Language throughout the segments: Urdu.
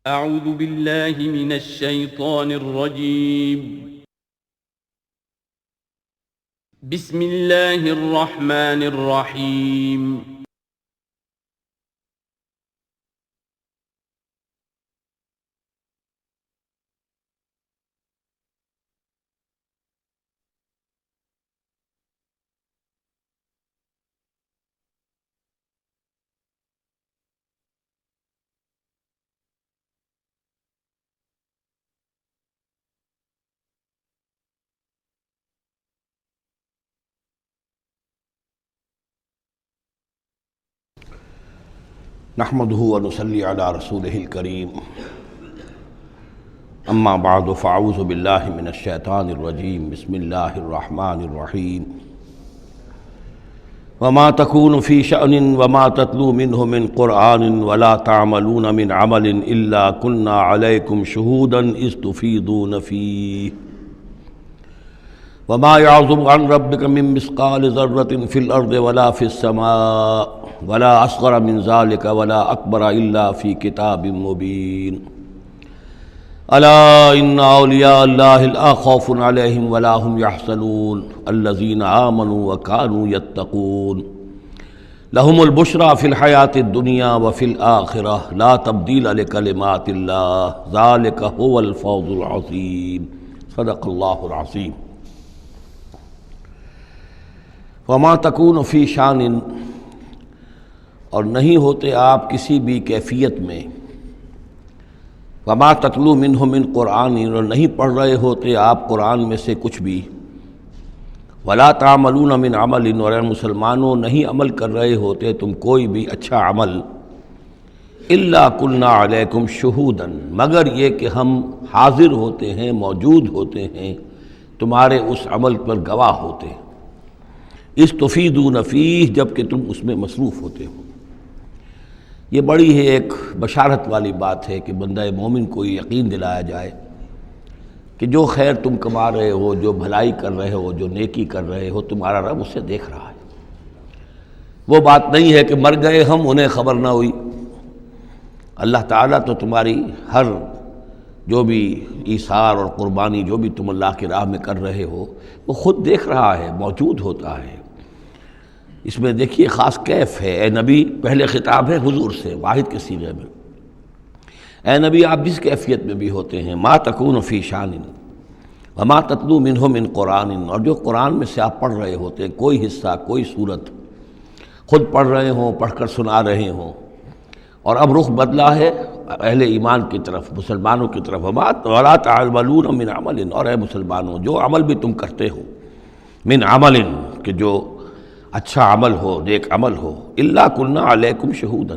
أعوذ بالله من الشيطان الرجيم. بسم الله الرحمن الرحيم. نحمده ونصلي على رسوله الكريم اما بعد فاعوذ بالله من الشیطان الرجیم بسم اللہ الرحمن الرحیم وما تكون في شأن وما تتلو منه من قرآن ولا تعملون من عمل إلا كنا عليكم شهودا إذ تفيضون فيه وما يعزب عن ربك من مثقال ذرة في الأرض ولا في السماء ولا اصغر من ذلك ولا اکبر الا فی کتاب مبین الا ان اولیاء اللہ لا خوف علیہم ولا هم يحزنون الذین آمنوا وكانوا يتقون لهم البشرى في الحیاة الدنیا وفي الآخرة لا تبدیل لکلمات اللہ ذلك هو الفوز العظیم صدق اللہ العظیم. وما تکون فی شان، اور نہیں ہوتے آپ کسی بھی کیفیت میں، وما تتلو منہ من قرآن، اور نہیں پڑھ رہے ہوتے آپ قرآن میں سے کچھ بھی، ولا تعملون من عمل، اور اے مسلمانوں نہیں عمل کر رہے ہوتے تم کوئی بھی اچھا عمل، الا کنا علیکم شہودا، مگر یہ کہ ہم حاضر ہوتے ہیں، موجود ہوتے ہیں، تمہارے اس عمل پر گواہ ہوتے ہیں، اذ تفیضون فیہ، جب کہ تم اس میں مصروف ہوتے ہو. یہ بڑی ہے ایک بشارت والی بات ہے کہ بندہ مومن کو یقین دلایا جائے کہ جو خیر تم کما رہے ہو، جو بھلائی کر رہے ہو، جو نیکی کر رہے ہو، تمہارا رب اسے دیکھ رہا ہے. وہ بات نہیں ہے کہ مر گئے ہم انہیں خبر نہ ہوئی. اللہ تعالیٰ تو تمہاری ہر جو بھی ایثار اور قربانی جو بھی تم اللہ کی راہ میں کر رہے ہو وہ خود دیکھ رہا ہے، موجود ہوتا ہے. اس میں دیکھیے خاص کیف ہے. اے نبی، پہلے خطاب ہے حضور سے واحد کے صیغے میں. اے نبی، آپ جس کیفیت میں بھی ہوتے ہیں، ما تکون فی شان وما تتلو منہ من قرآن، اور جو قرآن میں سے آپ پڑھ رہے ہوتے ہیں، کوئی حصہ، کوئی صورت خود پڑھ رہے ہوں، پڑھ کر سنا رہے ہوں، اور اب رخ بدلا ہے اہل ایمان کی طرف، مسلمانوں کی طرف. ولا تعملون من عمل، اور اے مسلمانوں جو عمل بھی تم کرتے ہو، من عمل، کہ جو اچھا عمل ہو، نیک عمل ہو، الا کنا علیکم شہودا،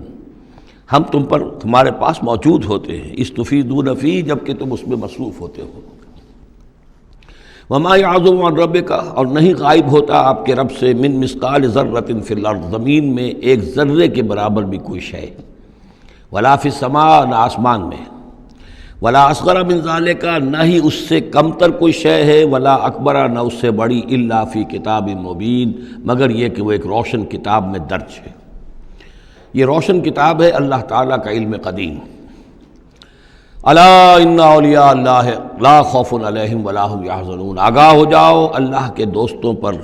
ہم تم پر تمہارے پاس موجود ہوتے ہیں، اذ تفیضون فیہ، جب کہ تم اس میں مصروف ہوتے ہو. وما یعزب عن ربک، اور نہیں غائب ہوتا آپ کے رب سے، من مثقال ذرۃ فی الارض، زمین میں ایک ذرے کے برابر بھی کوئی شے، ولا فی السماء، نہ آسمان میں، ولا اصغر من ذالک، نہ ہی اس سے کم تر کوئی شے ہے، ولا اکبر، نہ اس سے بڑی، الا فی کتاب مبین، مگر یہ کہ وہ ایک روشن کتاب میں درج ہے. یہ روشن کتاب ہے اللہ تعالیٰ کا علم قدیم. الا ان اولیاء اللہ لا خوف علیہم ولا هم يحزنون، آگاہ ہو جاؤ، اللہ کے دوستوں پر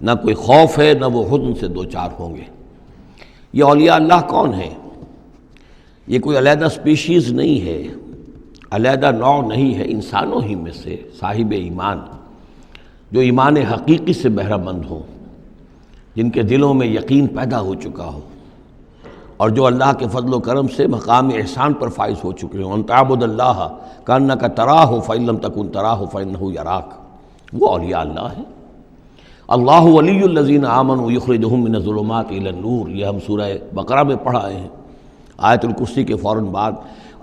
نہ کوئی خوف ہے، نہ وہ حزن سے دوچار ہوں گے. یہ اولیاء اللہ کون ہیں؟ یہ کوئی علیحدہ سپیشیز نہیں ہے، علیحدہ نوع نہیں ہے، انسانوں ہی میں سے صاحب ایمان، جو ایمان حقیقی سے بہرہ مند ہوں، جن کے دلوں میں یقین پیدا ہو چکا ہو، اور جو اللہ کے فضل و کرم سے مقام احسان پر فائز ہو چکے ہوں. ان تعبد اللہ کأنک تراہ فإن لم تکن تراہ فإنہ یراک، وہ اولیاء اللہ ہیں. اللہ ولی الذین آمنوا یخرجہم من الظلمات الی النور، یہ ہم سورہ بقرہ میں پڑھ آئے ہیں آیت الکرسی کے فوراً بعد.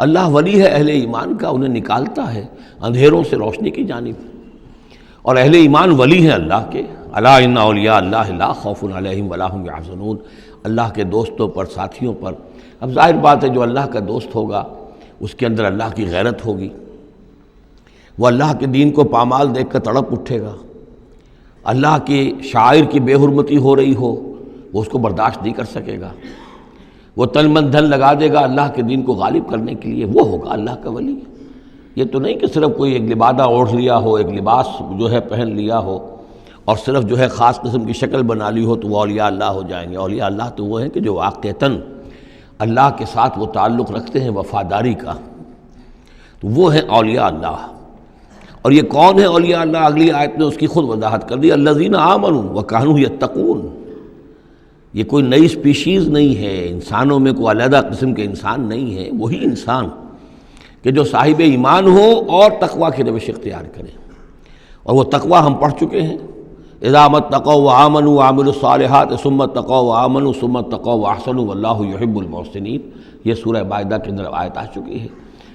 اللہ ولی ہے اہل ایمان کا، انہیں نکالتا ہے اندھیروں سے روشنی کی جانب، اور اہل ایمان ولی ہیں اللہ کے. الا ان اولیاء اللہ لا خوف علیہم ولا هم يحزنون، اللہ کے دوستوں پر، ساتھیوں پر. اب ظاہر بات ہے جو اللہ کا دوست ہوگا اس کے اندر اللہ کی غیرت ہوگی، وہ اللہ کے دین کو پامال دیکھ کر تڑپ اٹھے گا. اللہ کے شاعر کی بے حرمتی ہو رہی ہو وہ اس کو برداشت نہیں کر سکے گا. وہ تن من دھن لگا دے گا اللہ کے دین کو غالب کرنے کے لیے، وہ ہوگا اللہ کا ولی۔ یہ تو نہیں کہ صرف کوئی ایک لبادہ اوڑھ لیا ہو، ایک لباس جو ہے پہن لیا ہو اور صرف جو ہے خاص قسم کی شکل بنا لی ہو تو وہ اولیاء اللہ ہو جائیں گے۔ اولیاء اللہ تو وہ ہیں کہ جو واقعتاً اللہ کے ساتھ وہ تعلق رکھتے ہیں وفاداری کا، تو وہ ہیں اولیاء اللہ۔ اور یہ کون ہے اولیاء اللہ؟ اگلی آیت میں اس کی خود وضاحت کر دی، الذین آمنوا وکانوا یتقون۔ یہ کوئی نئی سپیشیز نہیں ہے، انسانوں میں کوئی علیحدہ قسم کے انسان نہیں ہے، وہی انسان کہ جو صاحب ایمان ہو اور تقوی کی روش اختیار کرے۔ اور وہ تقوی ہم پڑھ چکے ہیں، اذا اتقوا وآمنوا وعملوا الصالحات ثم اتقوا وآمنوا ثم اتقوا واحسنوا واللہ یحب المحسنین، یہ سورہ مائدہ کے اندر آیت آ چکی ہے۔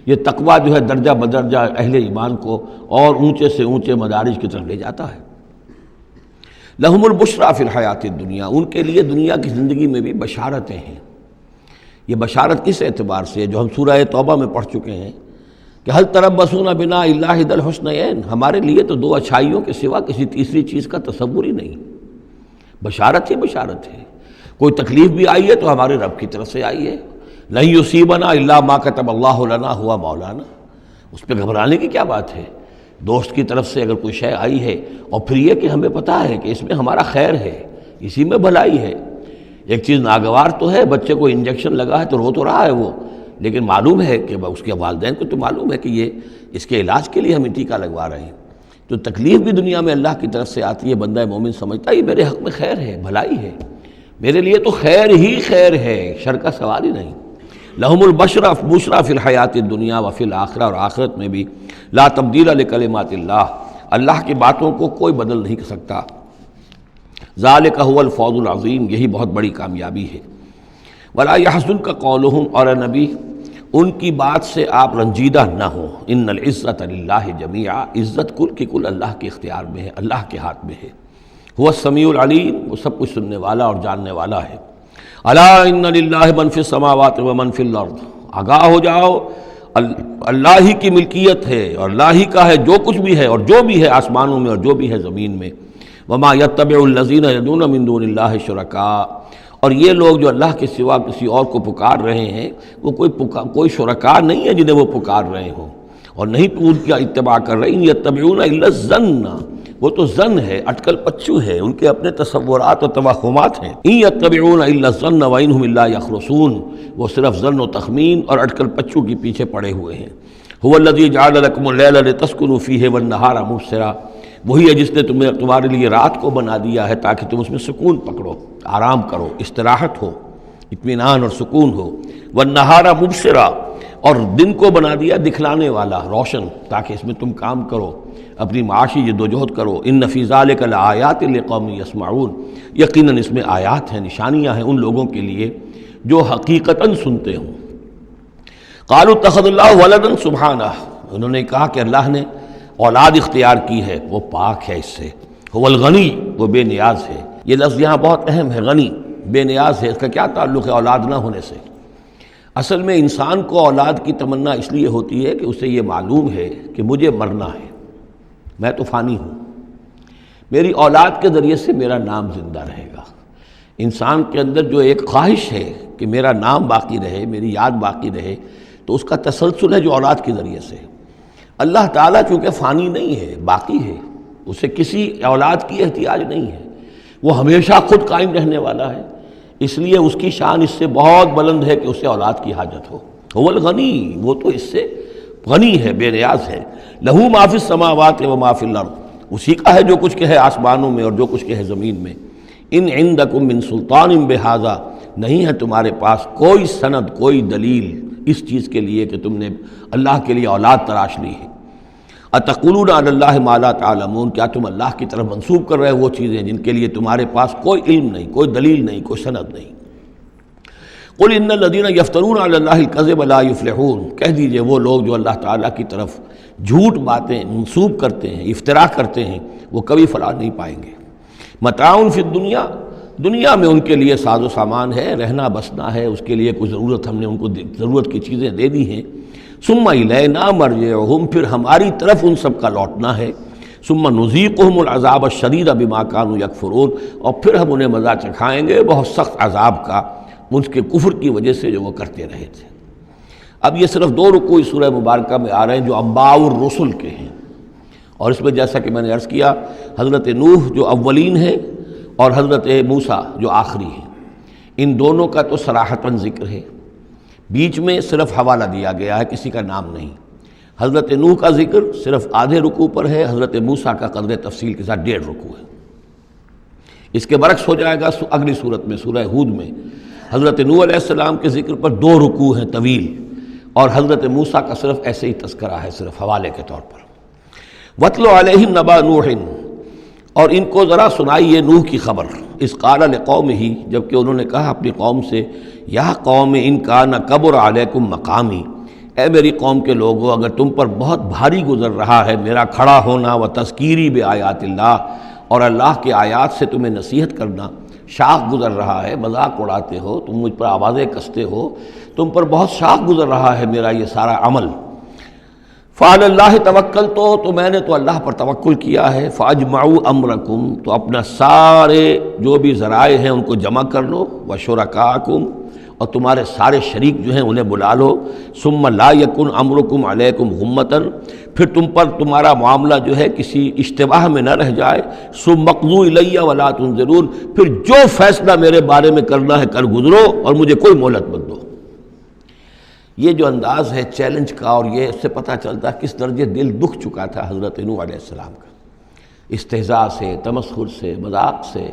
یہ تقوی جو ہے درجہ بدرجہ اہل ایمان کو اور اونچے سے اونچے مدارج کی طرف لے جاتا ہے۔ لہم البشریٰ فی الحیات الدنیا، ان کے لیے دنیا کی زندگی میں بھی بشارتیں ہیں۔ یہ بشارت کس اعتبار سے ہے؟ جو ہم سورہ توبہ میں پڑھ چکے ہیں کہ حل تربصون بنا الا احدی الحسنیین، ہمارے لیے تو دو اچھائیوں کے سوا کسی تیسری چیز کا تصور ہی نہیں۔ بشارت ہی بشارت ہے، کوئی تکلیف بھی آئی ہے تو ہمارے رب کی طرف سے آئی ہے۔ لن یصیبنا الا ما کتب اللہ لنا ہوا مولانا، اس پہ گھبرانے کی کیا بات ہے؟ دوست کی طرف سے اگر کوئی شے آئی ہے اور پھر یہ کہ ہمیں پتہ ہے کہ اس میں ہمارا خیر ہے، اسی میں بھلائی ہے۔ ایک چیز ناگوار تو ہے، بچے کو انجیکشن لگا ہے تو رو تو رہا ہے وہ، لیکن معلوم ہے کہ اس کے والدین کو تو معلوم ہے کہ یہ اس کے علاج کے لیے ہم ٹیکہ لگوا رہے ہیں۔ تو تکلیف بھی دنیا میں اللہ کی طرف سے آتی ہے، بندہ مومن سمجھتا ہے یہ میرے حق میں خیر ہے، بھلائی ہے، میرے لیے تو خیر ہی خیر ہے، شر کا سوال ہی نہیں۔ لہم البشریٰ فی الحیات الدنیا وفی الآخرہ، اور آخرت میں بھی لا تبدیل لکلمات اللہ، اللہ کی باتوں کو کوئی بدل نہیں کر سکتا۔ ذالک هو الفوز العظیم، یہی بہت بڑی کامیابی ہے۔ ولا یحزنک قولہم، اور اے نبی ان کی بات سے آپ رنجیدہ نہ ہوں۔ ان العزت للہ جمیعا، عزت کل کی کل اللہ کے اختیار میں ہے، اللہ کے ہاتھ میں ہے۔ هو السمیع العلیم، وہ سب کچھ سننے والا اور جاننے والا ہے۔ الا ان للہ من فی السماوات ومن فی الارض، آگاہ ہو جاؤ اللہ ہی کی ملکیت ہے اور اللہ ہی کا ہے جو کچھ بھی ہے اور جو بھی ہے آسمانوں میں اور جو بھی ہے زمین میں۔ وما یتبع الذین یدعون من دون اللہ شرکاء، اور یہ لوگ جو اللہ کے سوا کسی اور کو پکار رہے ہیں وہ کوئی شرکاء نہیں ہے جنہیں وہ پکار رہے ہوں، اور نہیں ان کا اتباع کر رہے ہیں۔ یتبعون الا الظن، وہ تو ظن ہے، اٹکل پچو ہے، ان کے اپنے تصورات و توہمات ہیں۔ ان یتبعون الا الظن وان هم الا یخرصون، وہ صرف ظن و تخمین اور اٹکل پچو کے پیچھے پڑے ہوئے ہیں۔ هو الذی جعل لکم اللیل لتسکنوا فیہ والنہار مبصرا، وہی ہے جس نے تمہارے لیے رات کو بنا دیا ہے تاکہ تم اس میں سکون پکڑو، آرام کرو، استراحت ہو، اطمینان اور سکون ہو۔ والنہار مبصرا، اور دن کو بنا دیا دکھلانے والا، روشن، تاکہ اس میں تم کام کرو، اپنی معاشی جدوجہد کرو۔ ان فی ذلک لآیات لقوم یسمعون، یقیناً اس میں آیات ہیں، نشانیاں ہیں ان لوگوں کے لیے جو حقیقتاً سنتے ہوں۔ قالوا اتخذ اللہ ولدا سبحانہ، انہوں نے کہا کہ اللہ نے اولاد اختیار کی ہے، وہ پاک ہے اس سے۔ هو الغنی، وہ بے نیاز ہے۔ یہ لفظ یہاں بہت اہم ہے، غنی، بے نیاز ہے۔ اس کا کیا تعلق ہے اولاد نہ ہونے سے؟ اصل میں انسان کو اولاد کی تمنا اس لیے ہوتی ہے کہ اسے یہ معلوم ہے کہ مجھے مرنا ہے، میں تو فانی ہوں، میری اولاد کے ذریعے سے میرا نام زندہ رہے گا۔ انسان کے اندر جو ایک خواہش ہے کہ میرا نام باقی رہے، میری یاد باقی رہے، تو اس کا تسلسل ہے جو اولاد کے ذریعے سے۔ اللہ تعالیٰ چونکہ فانی نہیں ہے، باقی ہے، اسے کسی اولاد کی احتیاج نہیں ہے، وہ ہمیشہ خود قائم رہنے والا ہے، اس لیے اس کی شان اس سے بہت بلند ہے کہ اسے اولاد کی حاجت ہو۔ هو الغنی، وہ تو اس سے غنی ہے، بے نیاز ہے۔ لہو ما فی السماوات و ما فی الارض، اسی کا ہے جو کچھ کہ ہے آسمانوں میں اور جو کچھ کہ ہے زمین میں۔ ان عندکم من سلطان بہذا، نہیں ہے تمہارے پاس کوئی سند، کوئی دلیل اس چیز کے لیے کہ تم نے اللہ کے لیے اولاد تراش لی ہے۔ اتقولون علی اللہ ما لا تعلمون، کیا تم اللہ کی طرف منسوب کر رہے وہ چیزیں جن کے لیے تمہارے پاس کوئی علم نہیں، کوئی دلیل نہیں، کوئی سند نہیں۔ قل ان الذین یفترون علی اللہ الکذب لا یفلحون، کہہ دیجئے وہ لوگ جو اللہ تعالیٰ کی طرف جھوٹ باتیں منسوب کرتے ہیں، افتراء کرتے ہیں، وہ کبھی فلاح نہیں پائیں گے۔ متاع فی الدنیا، دنیا میں ان کے لیے ساز و سامان ہے، رہنا بسنا ہے، اس کے لیے کوئی ضرورت ہم نے ان کو ضرورت کی چیزیں دے دی ہیں۔ ثم الینا مرجعہم، پھر ہماری طرف ان سب کا لوٹنا ہے۔ ثم نذیقہم العذاب الشدید بما کانوا یکفرون، اور پھر ہم انہیں مزہ چکھائیں گے بہت سخت عذاب کا ان کے کفر کی وجہ سے جو وہ کرتے رہے تھے۔ اب یہ صرف 2 رکوع اس سورہ مبارکہ میں آ رہے ہیں جو انباء الرسل کے ہیں، اور اس میں جیسا کہ میں نے عرض کیا حضرت نوح جو اولین ہے اور حضرت موسیٰ جو آخری ہیں، ان دونوں کا تو صراحتاً ذکر ہے، بیچ میں صرف حوالہ دیا گیا ہے، کسی کا نام نہیں۔ حضرت نوح کا ذکر صرف آدھے رکوع پر ہے، حضرت موسیٰ کا قدر تفصیل کے ساتھ 1.5 رکوع ہے۔ اس کے برعکس ہو جائے گا اگلی صورت میں سورہ ہود میں حضرت نوح علیہ السلام کے ذکر پر 2 رکوع ہیں طویل، اور حضرت موسیٰ کا صرف ایسے ہی تذکرہ ہے، صرف حوالے کے طور پر۔ وَاتْلُ عَلَيْهِمْ نَبَأَ نُوحٍ، اور ان کو ذرا سنائیے نوح کی خبر، اذ قال لقومہ، جب کہ انہوں نے کہا اپنی قوم سے، یا قوم ان کان کبر علیکم مقامی، اے میری قوم کے لوگوں اگر تم پر بہت بھاری گزر رہا ہے میرا کھڑا ہونا، و تذکیری بآیات اللہ، اور اللہ کے آیات سے تمہیں نصیحت کرنا، شاق گزر رہا ہے، مذاق اڑاتے ہو تم، مجھ پر آوازیں کستے ہو، تم پر بہت شاق گزر رہا ہے میرا یہ سارا عمل، فعلی اللہ توکلت، تو میں نے تو اللہ پر توکل کیا ہے، فاجمعوا امرکم، تو اپنا سارے جو بھی ذرائع ہیں ان کو جمع کر لو، وشرکاکم، اور تمہارے سارے شریک جو ہیں انہیں بلا لو، ثم لا یکن امرکم علیکم غمۃ، پھر تم پر تمہارا معاملہ جو ہے کسی اشتباہ میں نہ رہ جائے، ثم اقضوا الی ولا تنظرون، پھر جو فیصلہ میرے بارے میں کرنا ہے کر گزرو اور مجھے کوئی مہلت مت دو۔ یہ جو انداز ہے چیلنج کا، اور یہ اس سے پتہ چلتا ہے کس درجے دل دکھ چکا تھا حضرت نوح علیہ السلام کا، استہزاء سے، تمسخر سے، مذاق سے۔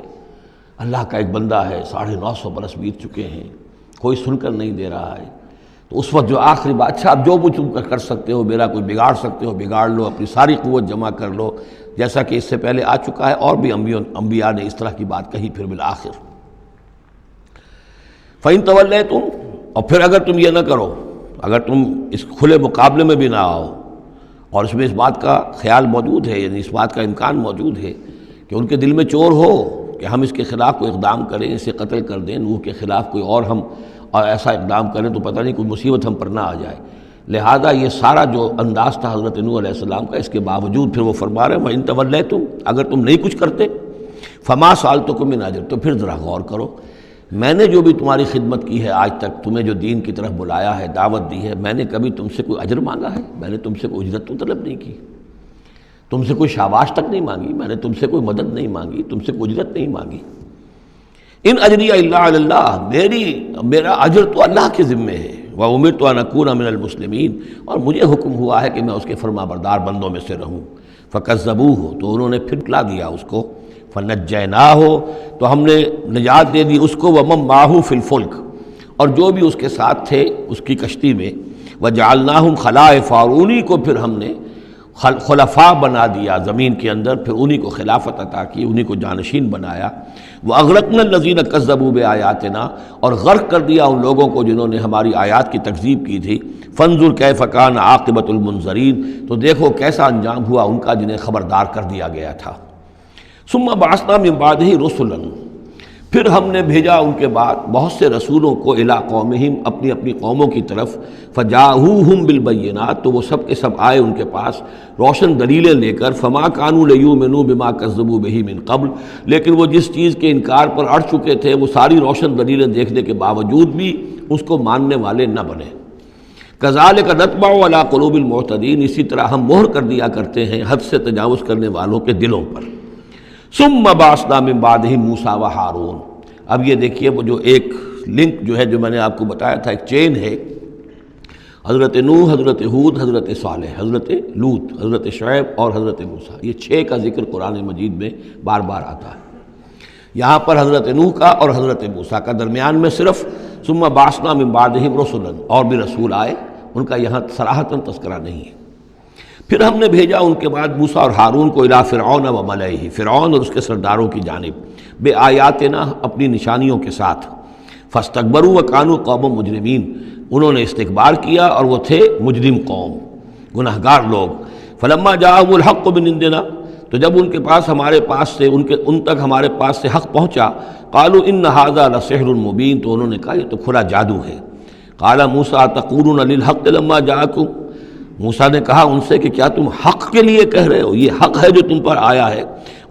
اللہ کا ایک بندہ ہے، 950 برس بیت چکے ہیں، کوئی سن کر نہیں دے رہا ہے، تو اس وقت جو آخری بات، اچھا اب جو کچھ تم کر سکتے ہو، میرا کوئی بگاڑ سکتے ہو بگاڑ لو، اپنی ساری قوت جمع کر لو، جیسا کہ اس سے پہلے آ چکا ہے، اور بھی انبیاء نے اس طرح کی بات کہی۔ پھر بالآخر فَإِن تَوَلَّيْتُمْ، اور پھر اگر تم یہ نہ کرو، اگر تم اس کھلے مقابلے میں بھی نہ آؤ، اور اس میں اس بات کا خیال موجود ہے، یعنی اس بات کا امکان موجود ہے کہ ان کے دل میں چور ہو کہ ہم اس کے خلاف کوئی اقدام کریں، اسے قتل کر دیں، نوح کے خلاف کوئی اور ہم ایسا اقدام کریں تو پتہ نہیں کوئی مصیبت ہم پر نہ آ جائے، لہذا یہ سارا جو انداز تھا حضرت نوح علیہ السلام کا، اس کے باوجود پھر وہ فرما رہے ہیں وَإِن تَوَلَّيْتُمْ، اگر تم نہیں کچھ کرتے، فَمَا سَأَلْتُكُم مِّنْ أَجْرٍ، تو پھر ذرا غور کرو، میں نے جو بھی تمہاری خدمت کی ہے آج تک، تمہیں جو دین کی طرف بلایا ہے، دعوت دی ہے، میں نے کبھی تم سے کوئی اجر مانگا ہے؟ میں نے تم سے کوئی اجرت تو طلب نہیں کی، تم سے کوئی شاباش تک نہیں مانگی، میں نے تم سے کوئی مدد نہیں مانگی، تم سے کوئی اجرت نہیں مانگی۔ ان اجری الا علی اللہ، میرا اجر تو اللہ کے ذمے ہے، وامرت ان اکون من المسلمین، اور مجھے حکم ہوا ہے کہ میں اس کے فرما بردار بندوں میں سے رہوں۔ فکذبوہ، تو انہوں نے پھر ٹلا دیا اس کو، فنجیناہ، تو ہم نے نجات دے دی اس کو، ومن معہ فی الفلک، اور جو بھی اس کے ساتھ تھے اس کی کشتی میں، وجعلناہم خلائف، اور انہی کو پھر ہم نے خلفاء بنا دیا زمین کے اندر، پھر انہی کو خلافت عطا کی، انہی کو جانشین بنایا۔ وَأَغْرَقْنَا الَّذِينَ كَذَّبُوا بِآيَاتِنَا، اور غرق کر دیا ان لوگوں کو جنہوں نے ہماری آیات کی تکذیب کی تھی۔ فَانظُرْ كَيْفَ كَانَ عَاقِبَةُ الْمُنذَرِينَ، تو دیکھو کیسا انجام ہوا ان کا جنہیں خبردار کر دیا گیا تھا۔ ثُمَّ بَعَثْنَا مِن بَعْدِهِ رُسُلًا، پھر ہم نے بھیجا ان کے بعد بہت سے رسولوں کو، الی قومہم، اپنی اپنی قوموں کی طرف، فجاءوہم بالبینات، تو وہ سب کے سب آئے ان کے پاس روشن دلیلیں لے کر، فما کانوا لیؤمنوا بما کذبوا بہ من قبل، لیکن وہ جس چیز کے انکار پر اڑ چکے تھے وہ ساری روشن دلیلیں دیکھنے کے باوجود بھی اس کو ماننے والے نہ بنے۔ کذالک نطبع علی قلوب المعتدین، اسی طرح ہم مہر کر دیا کرتے ہیں حد سے تجاوز کرنے والوں کے دلوں پر۔ ثم بعثنا من بعدہم موسیٰ و ہارون، اب یہ دیکھیے وہ جو ایک لنک جو ہے جو میں نے آپ کو بتایا تھا، ایک چین ہے، حضرت نوح، حضرت ہود، حضرت صالح، حضرت لوط، حضرت شعیب اور حضرت موسیٰ، یہ 6 کا ذکر قرآن مجید میں بار بار آتا ہے۔ یہاں پر حضرت نوح کا اور حضرت موسیٰ کا، درمیان میں صرف ثم بعثنا من بعدہم رسلا، اور بھی رسول آئے، ان کا یہاں صراحتاً تذکرہ نہیں ہے۔ پھر ہم نے بھیجا ان کے بعد موسیٰ اور ہارون کو الی فرعون و ملئہ، فرعون اور اس کے سرداروں کی جانب، بے آیاتنا، اپنی نشانیوں کے ساتھ، فاستکبروا وکانوا قوما مجرمین، انہوں نے استکبار کیا اور وہ تھے مجرم قوم، گناہگار لوگ۔ فلما جاءهم الحق من عندنا، تو جب ان کے پاس ہمارے پاس سے ان تک ہمارے پاس سے حق پہنچا، قالوا ان ھذا لسحر مبین، تو انہوں نے کہا یہ تو کھلا جادو ہے۔ قال موسیٰ تقولون للحق لما جاءکم، موسیٰ نے کہا ان سے کہ کیا تم حق کے لیے کہہ رہے ہو، یہ حق ہے جو تم پر آیا ہے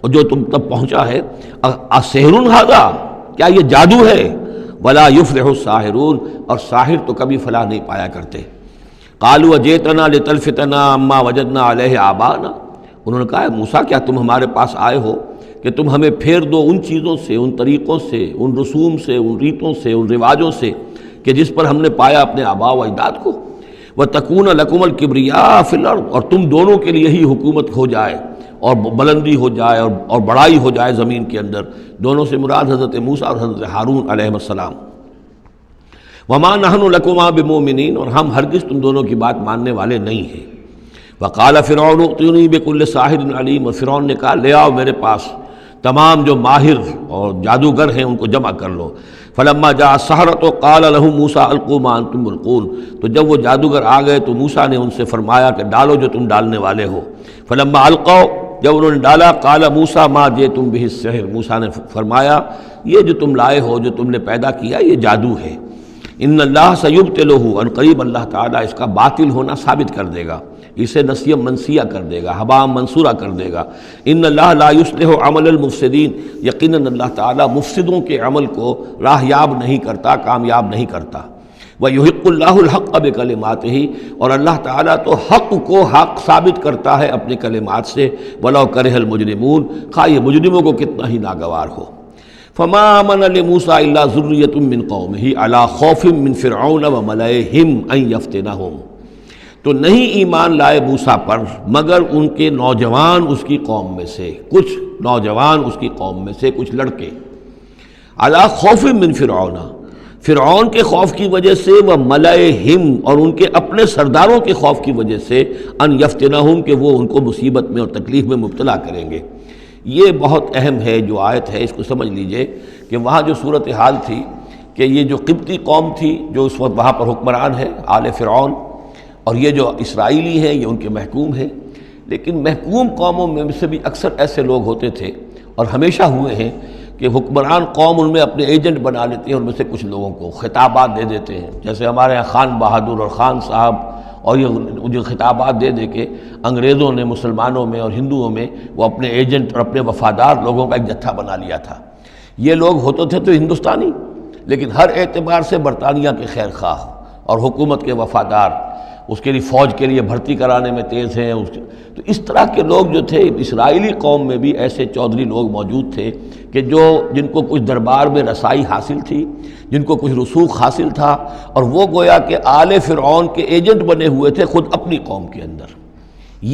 اور جو تم تک پہنچا ہے، اسحر ھذا، کیا یہ جادو ہے؟ ولا یفلح الساحرون، اور ساحر تو کبھی فلاح نہیں پایا کرتے۔ قالوا اجئتنا لتلفتنا عما وجدنا علیہ آباءنا، انہوں نے کہا موسیٰ کیا تم ہمارے پاس آئے ہو کہ تم ہمیں پھیر دو ان چیزوں سے، ان طریقوں سے، ان رسوم سے، ان ریتوں سے، ان رواجوں سے کہ جس پر ہم نے پایا اپنے آباء و اجداد کو، وَتَكُونَ لَكُمُ الْكِبْرِيَاءُ فِي الْأَرْضِ، اور تم دونوں کے لیے ہی حکومت ہو جائے اور بلندی ہو جائے اور بڑائی ہو جائے زمین کے اندر۔ دونوں سے مراد حضرت موسیٰ اور حضرت ہارون علیہ السلام۔ وَمَا نَحْنُ لَكُمَا بِمُؤْمِنِينَ، اور ہم ہرگز تم دونوں کی بات ماننے والے نہیں ہیں۔ وَقَالَ فِرْعَوْنُ ائْتُونِي بِكُلِّ سَاحِرٍ عَلِيمٍ، اور فرعون نے کہا لے آؤ میرے پاس تمام جو ماہر اور جادوگر ہیں ان کو جمع کر لو۔ فلما جاء السحرۃ قال لهم موسیٰ القوا ما انتم ملقون، تو جب وہ جادوگر آ گئے تو موسیٰ نے ان سے فرمایا کہ ڈالو جو تم ڈالنے والے ہو۔ فلما القوا، جب انہوں نے ڈالا، قال موسیٰ ما جئتم به السحر، موسیٰ نے فرمایا یہ جو تم لائے ہو، جو تم نے پیدا کیا، یہ جادو ہے۔ ان اللہ سیبطلہ، ان قریب اللہ تعالیٰ اس کا باطل ہونا ثابت کر دے گا، اسے نسیہ منسیہ کر دے گا، ہباء منصورہ کر دے گا۔ ان اللہ لا یصلح عمل المفسدین، یقیناً اللہ تعالیٰ مفسدوں کے عمل کو راہ یاب نہیں کرتا، کامیاب نہیں کرتا۔ وَيُحِقُّ اللَّهُ الْحَقَّ بِكَلِمَاتِهِ، اور اللہ تعالیٰ تو حق کو حق ثابت کرتا ہے اپنے کلمات سے، وَلَوْ كَرِهَ الْمُجْرِمُونَ، خواہ یہ مجرموں کو کتنا ہی ناگوار ہو۔ فما آمن لموسیٰ الا ذریۃ من قومہ علی خوف من فرعون وملئہم ان یفتنہم، تو نہیں ایمان لائے موسیٰ پر مگر ان کے نوجوان اس کی قوم میں سے، کچھ نوجوان اس کی قوم میں سے، کچھ لڑکے، علی خوف من فرعون، فرعون کے خوف کی وجہ سے، وہ ملئہم، اور ان کے اپنے سرداروں کے خوف کی وجہ سے، ان یفتنہم، کہ وہ ان کو مصیبت میں اور تکلیف میں مبتلا کریں گے۔ یہ بہت اہم ہے جو آیت ہے، اس کو سمجھ لیجئے کہ وہاں جو صورتحال تھی کہ یہ جو قبطی قوم تھی جو اس وقت وہاں پر حکمران ہے آل فرعون، اور یہ جو اسرائیلی ہیں یہ ان کے محکوم ہیں، لیکن محکوم قوموں میں سے بھی اکثر ایسے لوگ ہوتے تھے اور ہمیشہ ہوئے ہیں کہ حکمران قوم ان میں اپنے ایجنٹ بنا لیتے ہیں، ان میں سے کچھ لوگوں کو خطابات دے دیتے ہیں، جیسے ہمارے یہاں خان بہادر اور خان صاحب، اور یہ جو خطابات دے دے کے انگریزوں نے مسلمانوں میں اور ہندوؤں میں وہ اپنے ایجنٹ اور اپنے وفادار لوگوں کا ایک جتھا بنا لیا تھا۔ یہ لوگ ہوتے تھے تو ہندوستانی، لیکن ہر اعتبار سے برطانیہ کے خیر خواہ اور حکومت کے وفادار، اس کے لیے فوج کے لیے بھرتی کرانے میں تیز ہیں۔ تو اس طرح کے لوگ جو تھے اسرائیلی قوم میں بھی ایسے چودھری لوگ موجود تھے کہ جن کو کچھ دربار میں رسائی حاصل تھی، جن کو کچھ رسوخ حاصل تھا، اور وہ گویا کہ آل فرعون کے ایجنٹ بنے ہوئے تھے خود اپنی قوم کے اندر۔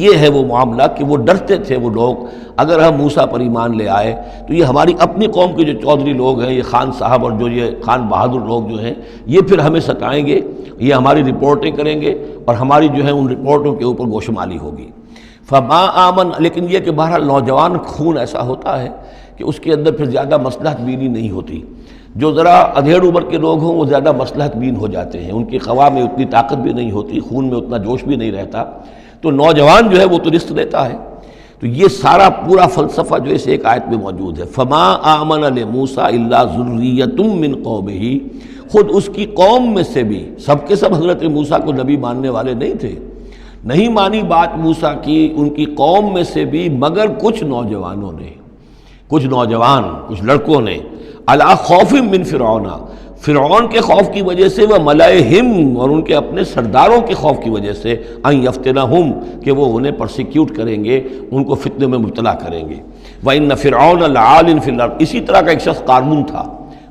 یہ ہے وہ معاملہ کہ وہ ڈرتے تھے وہ لوگ، اگر ہم موسیٰ پر ایمان لے آئے تو یہ ہماری اپنی قوم کے جو چودھری لوگ ہیں، یہ خان صاحب اور جو یہ خان بہادر لوگ جو ہیں، یہ پھر ہمیں ستائیں گے، یہ ہماری رپورٹیں کریں گے اور ہماری جو ہے ان رپورٹوں کے اوپر گوشمالی ہوگی۔ فما آمن، لیکن یہ کہ بہرحال نوجوان خون ایسا ہوتا ہے کہ اس کے اندر پھر زیادہ مصلحت بینی نہیں ہوتی۔ جو ذرا ادھیڑ عمر کے لوگ ہوں وہ زیادہ مصلحت بین ہو جاتے ہیں، ان کی خواہ میں اتنی طاقت بھی نہیں ہوتی، خون میں اتنا جوش بھی نہیں رہتا، تو نوجوان جو ہے وہ تو رزق لیتا ہے۔ تو یہ سارا پورا فلسفہ جو اس ایک آیت میں موجود ہے۔ فما آمن لموسیٰ الا ذریۃ من قومہ، خود اس کی قوم میں سے بھی، سب کے سب حضرت موسیٰ کو نبی ماننے والے نہیں تھے، نہیں مانی بات موسیٰ کی ان کی قوم میں سے بھی مگر کچھ نوجوانوں نے، کچھ نوجوان، کچھ لڑکوں نے، علی خوف من فرعون، فرعون کے خوف کی وجہ سے، وہ ملئہم، اور ان کے اپنے سرداروں کے خوف کی وجہ سے، ان یفتنہم، کہ وہ انہیں پرسیکیوٹ کریں گے، ان کو فتنے میں مبتلا کریں گے۔ وَإِنَّ فِرْعَوْنَ لَعَالٍ فِي الْأَرْضِ، اسی طرح کا ایک شخص قارون تھا۔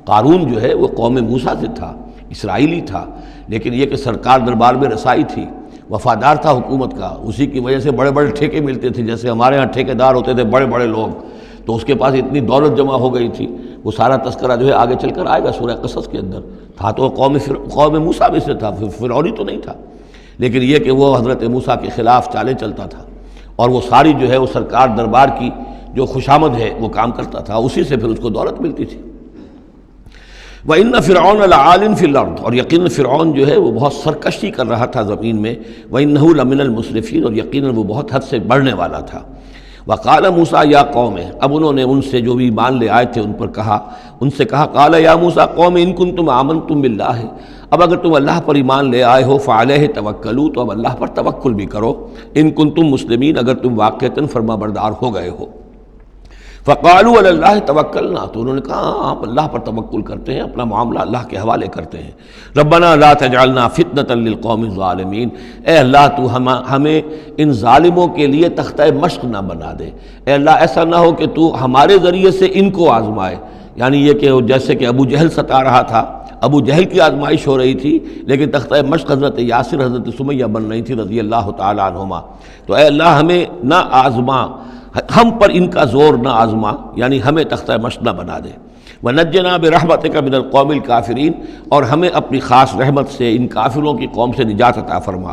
قارون جو ہے وہ قوم موسیٰ سے تھا، اسرائیلی تھا، لیکن یہ کہ سرکار دربار میں رسائی تھی، وفادار تھا حکومت کا، اسی کی وجہ سے بڑے بڑے ٹھیکے ملتے تھے، جیسے ہمارے ہاں ٹھیکیدار ہوتے تھے بڑے بڑے لوگ، تو اس کے پاس اتنی دولت جمع ہو گئی تھی۔ وہ سارا تذکرہ جو ہے آگے چل کر آئے گا سورہ قصص کے اندر۔ تھا تو قوم موسیٰ میں سے تھا، فرعونی تو نہیں تھا، لیکن یہ کہ وہ حضرت موسیٰ کے خلاف چالیں چلتا تھا، اور وہ ساری جو ہے وہ سرکار دربار کی جو خوشامد ہے وہ کام کرتا تھا، اسی سے پھر اس کو دولت ملتی تھی۔ وَإِنَّ فِرْعَوْنَ لَعَالٍ فِي الْأَرْضِ، اور یقیناً فرعون جو ہے وہ بہت سرکشی کر رہا تھا زمین میں، وَإِنَّهُ لَمِنَ الْمُسْرِفِينَ، اور یقیناً وہ بہت حد سے بڑھنے والا تھا۔ وَقَالَ مُوسَىٰ يَا قَوْمِ، اب انہوں نے ان سے جو بھی ایمان لے آئے تھے ان سے کہا قَالَ يَا مُوسَىٰ قَوْمِ إِن كُنتُمْ آمَنتُم بِاللَّهِ، اب اگر تم اللہ پر ایمان لے آئے ہو فَعَلَيْهِ تَوَكَّلُوا، تو اب اللہ پر توکل بھی کرو، إِن كُنتُم مُسْلِمِينَ، اگر تم واقعتاً فرما بردار ہو گئے ہو۔ فقالوا علی اللہ توکلنا، تو انہوں نے کہا ہاں آپ اللہ پر توکل کرتے ہیں، اپنا معاملہ اللہ کے حوالے کرتے ہیں۔ ربنا لا تجعلنا فتنة للقوم الظالمین، اے اللہ تو ہمیں ان ظالموں کے لیے تختہ مشق نہ بنا دے، اے اللہ ایسا نہ ہو کہ تو ہمارے ذریعے سے ان کو آزمائے، یعنی یہ کہ جیسے کہ ابو جہل ستا رہا تھا، ابو جہل کی آزمائش ہو رہی تھی، لیکن تختہ مشق حضرت یاسر حضرت سمیہ بن رہی تھی رضی اللہ تعالی عنہما، تو اے اللہ ہمیں نہ آزما، ہم پر ان کا زور نہ آزما، یعنی ہمیں تختہ مشق نہ بنا دے۔ وَنَجِّنَا بِرَحْمَتِكَ مِنَ الْقَوْمِ الْكَافِرِينَ، اور ہمیں اپنی خاص رحمت سے ان کافروں کی قوم سے نجات عطا فرما۔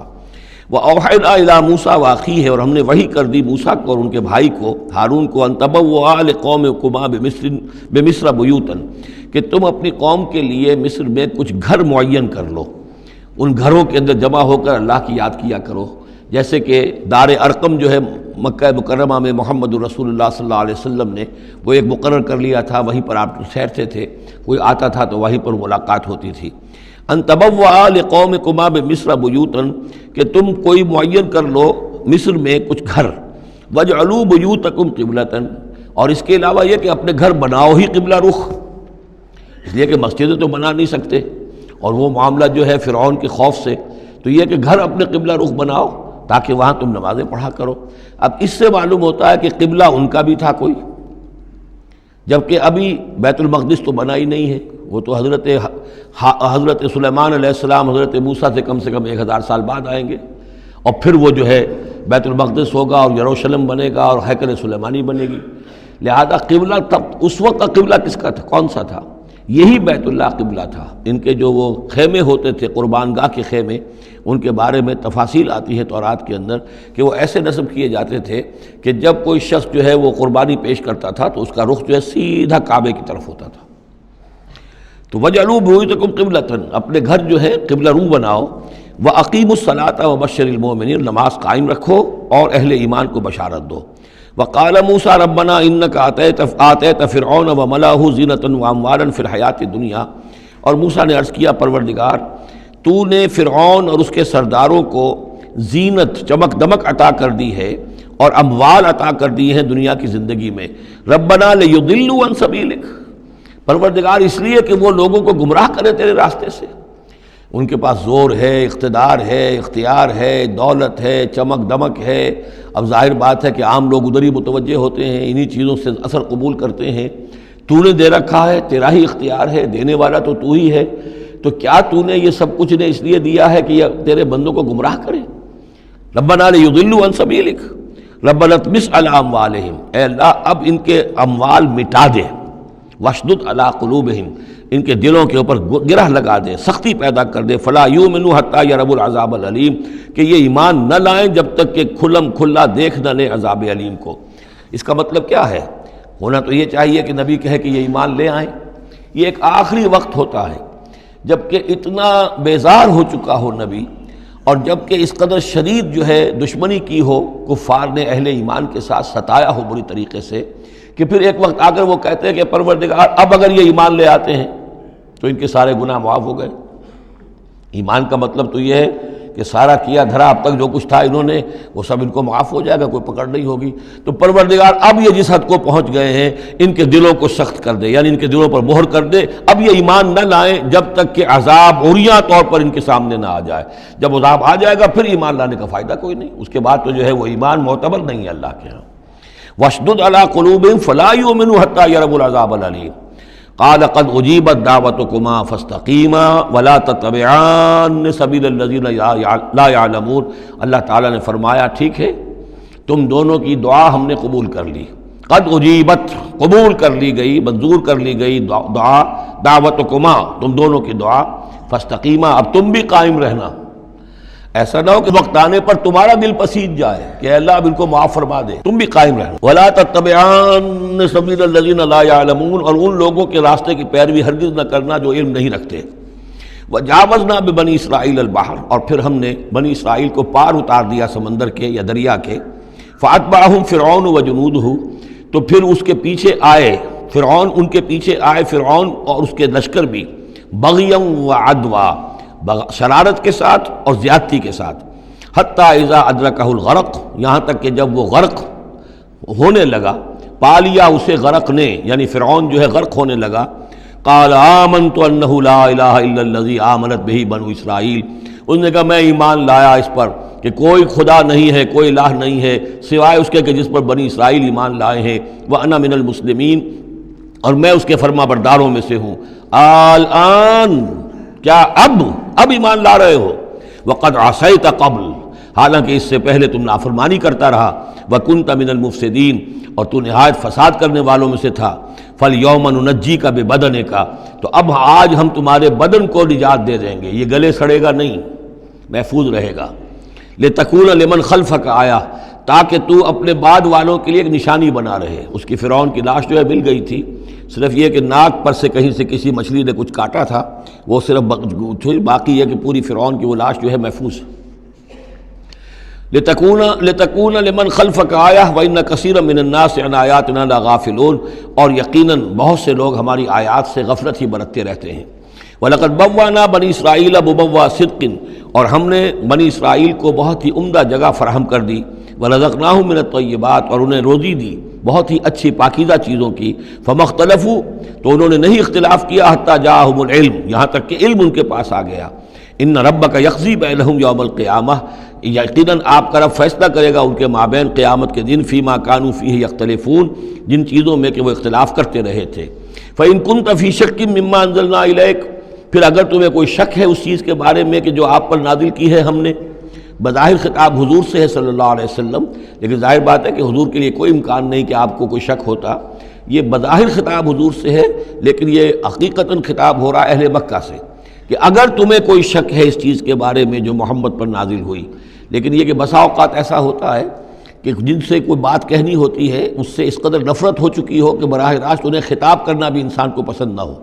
وَأَوْحَيْنَا إِلَىٰ مُوسَىٰ وَأَخِيهِ، اور ہم نے وحی کر دی موسیٰ کو اور ان کے بھائی کو ہارون کو، أَن تَبَوَّآ لِقَوْمِكُمَا بِمِصْرَ بُيُوتًا، کہ تم اپنی قوم کے لیے مصر میں کچھ گھر معین کر لو، ان گھروں کے اندر جمع ہو کر اللہ کی یاد کیا کرو، جیسے کہ دار ارقم جو ہے مکہ مکرمہ میں محمد رسول اللہ صلی اللہ علیہ وسلم نے وہ ایک مقرر کر لیا تھا، وہیں پر آپ ٹھہرتے تھے، کوئی آتا تھا تو وہیں پر ملاقات ہوتی تھی۔ ان تبوأ لقومکما بمصر بیوتا، کہ تم کوئی معین کر لو مصر میں کچھ گھر، واجعلوا بیوتکم قبلۃ، اور اس کے علاوہ یہ کہ اپنے گھر بناؤ ہی قبلہ رخ، اس لیے کہ مسجدیں تو بنا نہیں سکتے، اور وہ معاملہ جو ہے فرعون کے خوف سے، تو یہ کہ گھر اپنے قبلہ رخ بناؤ تاکہ وہاں تم نمازیں پڑھا کرو۔ اب اس سے معلوم ہوتا ہے کہ قبلہ ان کا بھی تھا کوئی، جبکہ ابھی بیت المقدس تو بنا ہی نہیں ہے، وہ تو حضرت سلیمان علیہ السلام حضرت موسیٰ سے کم 1000 سال بعد آئیں گے، اور پھر وہ جو ہے بیت المقدس ہوگا اور یروشلم بنے گا اور ہیکل سلیمانی بنے گی، لہذا قبلہ تب اس وقت کا قبلہ کس کا تھا، کون سا تھا؟ یہی بیت اللہ قبلہ تھا۔ ان کے جو وہ خیمے ہوتے تھے قربان گاہ کے خیمے، ان کے بارے میں تفاصیل آتی ہے تورات کے اندر کہ وہ ایسے نصب کیے جاتے تھے کہ جب کوئی شخص جو ہے وہ قربانی پیش کرتا تھا تو اس کا رخ جو ہے سیدھا کعبے کی طرف ہوتا تھا۔ تو وَجْعَلُوا بُيُوتَكُمْ قِبْلَةً، اپنے گھر جو ہے قبلہ رو بناؤ، وَأَقِيمُوا الصَّلَاةَ وَبَشِّرِ الْمُؤْمِنِينَ، نماز قائم رکھو اور اہل ایمان کو بشارت دو۔ وقال موسیٰ ربنا انک آتیت فرعون وملأہ زینۃ واموالا فی الحیاۃ الدنیا، اور موسیٰ نے عرض کیا پروردگار تو نے فرعون اور اس کے سرداروں کو زینت چمک دمک عطا کر دی ہے اور اموال عطا کر دی ہیں دنیا کی زندگی میں، ربنا لیضلوا عن سبیلک، پروردگار اس لیے کہ وہ لوگوں کو گمراہ کرے تیرے راستے سے، ان کے پاس زور ہے، اقتدار ہے، اختیار ہے، دولت ہے، چمک دمک ہے، اب ظاہر بات ہے کہ عام لوگ ادھر ہی متوجہ ہوتے ہیں، انہی چیزوں سے اثر قبول کرتے ہیں، تو نے دے رکھا ہے، تیرا ہی اختیار ہے، دینے والا تو ہی ہے، تو کیا تو نے یہ سب کچھ نے اس لیے دیا ہے کہ یہ تیرے بندوں کو گمراہ کرے؟ ربنا لیضلوا عن سبیلک ربنا اطمس علی اموالہم، اے اللہ اب ان کے اموال مٹا دے، واشدد علی قلوبہم، ان کے دلوں کے اوپر گرہ لگا دے، سختی پیدا کر دے، فلا یؤمنوا حتی یروا العذاب العلیم، کہ یہ ایمان نہ لائیں جب تک کہ کھلم کھلا دیکھ نہ لیں عذاب علیم کو۔ اس کا مطلب کیا ہے؟ ہونا تو یہ چاہیے کہ نبی کہے کہ یہ ایمان لے آئیں، یہ ایک آخری وقت ہوتا ہے جبکہ اتنا بیزار ہو چکا ہو نبی، اور جبکہ اس قدر شدید جو ہے دشمنی کی ہو کفار نے اہل ایمان کے ساتھ، ستایا ہو بری طریقے سے، کہ پھر ایک وقت آ کر وہ کہتے ہیں کہ پروردگار اب اگر یہ ایمان لے آتے ہیں تو ان کے سارے گناہ معاف ہو گئے۔ ایمان کا مطلب تو یہ ہے کہ سارا کیا دھرا اب تک جو کچھ تھا انہوں نے وہ سب ان کو معاف ہو جائے گا، کوئی پکڑ نہیں ہوگی۔ تو پروردگار اب یہ جس حد کو پہنچ گئے ہیں ان کے دلوں کو سخت کر دے، یعنی ان کے دلوں پر مہر کر دے، اب یہ ایمان نہ لائیں جب تک کہ عذاب عریاں طور پر ان کے سامنے نہ آ جائے۔ جب عذاب آ جائے گا پھر ایمان لانے کا فائدہ کوئی نہیں، اس کے بعد تو جو ہے وہ ایمان معتبر نہیں ہے اللہ کے ہاں۔ واشدد علی قلوبہم فلا یؤمنوا حتی یروا العذاب العلیم، قال قد اجیبت دعوتکما فاستقیما ولا تتبعان سبیل الذین لا یعلمون، اللہ تعالیٰ نے فرمایا ٹھیک ہے تم دونوں کی دعا ہم نے قبول کر لی، قد اجیبت قبول کر لی گئی، منظور کر لی گئی دعا، دعوتکما تم دونوں کی دعا، فاستقیما اب تم بھی قائم رہنا، ایسا نہ ہو کہ وقت آنے پر تمہارا دل پسیج جائے کہ اللہ اب ان کو معاف فرما دے، تم بھی قائم رہنا۔ ولا تتبعان سبیل الذین لا یعلمون، اور ان لوگوں کے راستے کی پیروی ہرگز نہ کرنا جو علم نہیں رکھتے۔ وجاوزنا ببنی اسرائیل البحر، اور پھر ہم نے بنی اسرائیل کو پار اتار دیا سمندر کے یا دریا کے، فاتبعہم فرعون وجنودہ، تو پھر اس کے پیچھے آئے فرعون، ان کے پیچھے آئے فرعون اور اس کے لشکر بھی، بغیا وعدوا، شرارت کے ساتھ اور زیادتی کے ساتھ، حتی اذا ادرکہ الغرق، یہاں تک کہ جب وہ غرق ہونے لگا، پا لیا اسے غرق نے، یعنی فرعون جو ہے غرق ہونے لگا. قال آمنت انہ لا الہ الا الذی آمنت بہ بنو اسرائیل، اس نے کہا میں ایمان لایا اس پر کہ کوئی خدا نہیں ہے، کوئی الہ نہیں ہے سوائے اس کے کہ جس پر بنی اسرائیل ایمان لائے ہیں. وانا من المسلمین، اور میں اس کے فرما برداروں میں سے ہوں. الآن، کیا اب ایمان لا رہے ہو؟ وقد عصیت قبل، حالانکہ اس سے پہلے تم نافرمانی کرتا رہا. وکنت من المفسدین، اور تو نہایت فساد کرنے والوں میں سے تھا. فالیوم ننجیک ببدنک، تو اب آج ہم تمہارے بدن کو نجات دے دیں گے، یہ گلے سڑے گا نہیں، محفوظ رہے گا. لتکون لمن خلفک آیا، تاکہ تو اپنے بعد والوں کے لیے ایک نشانی بنا رہے. اس کی فرعون کی لاش جو ہے مل گئی تھی، صرف یہ کہ ناک پر سے کہیں سے کسی مچھلی نے کچھ کاٹا تھا، وہ صرف باقی ہے کہ پوری فرعون کی وہ لاش جو ہے محفوظ. لتکون لمن خلفک آیہ وان کثیرا من الناس عن آیاتنا لغافلون، اور یقیناً بہت سے لوگ ہماری آیات سے غفلت ہی برتتے رہتے ہیں. وَلَقَدْ بَوَّأْنَا بَنِي إِسْرَائِيلَ مُبَوَّأَ صِدْقٍ، اور ہم نے بنی اسرائیل کو بہت ہی عمدہ جگہ فراہم کر دی. وَرَزَقْنَاهُم مِّنَ الطَّيِّبَاتِ، اور انہیں روزی دی بہت ہی اچھی پاکیزہ چیزوں کی. فَمَا اخْتَلَفُوا، تو انہوں نے نہیں اختلاف کیا. حَتَّىٰ جَاءَهُمُ الْعِلْمُ، یہاں تک کہ علم ان کے پاس آ گیا. ان ربک یقضی بینہم یوم القیامہ، یقیناً آپ کا رب فیصلہ کرے گا ان کے مابین قیامت کے دن. فیما کانوا فیہ یختلفون، جن چیزوں میں کہ وہ اختلاف کرتے رہے تھے. فإن كنت فی شک مما انزلنا الیک، پھر اگر تمہیں کوئی شک ہے اس چیز کے بارے میں کہ جو آپ پر نازل کی ہے ہم نے. بظاہر خطاب حضور سے ہے صلی اللہ علیہ وسلم، لیکن ظاہر بات ہے کہ حضور کے لیے کوئی امکان نہیں کہ آپ کو کوئی شک ہوتا. یہ بظاہر خطاب حضور سے ہے، لیکن یہ حقیقتاً خطاب ہو رہا ہے اہل مکہ سے کہ اگر تمہیں کوئی شک ہے اس چیز کے بارے میں جو محمد پر نازل ہوئی. لیکن یہ کہ بسا اوقات ایسا ہوتا ہے کہ جن سے کوئی بات کہنی ہوتی ہے اس سے اس قدر نفرت ہو چکی ہو کہ براہ راست انہیں خطاب کرنا بھی انسان کو پسند نہ ہو،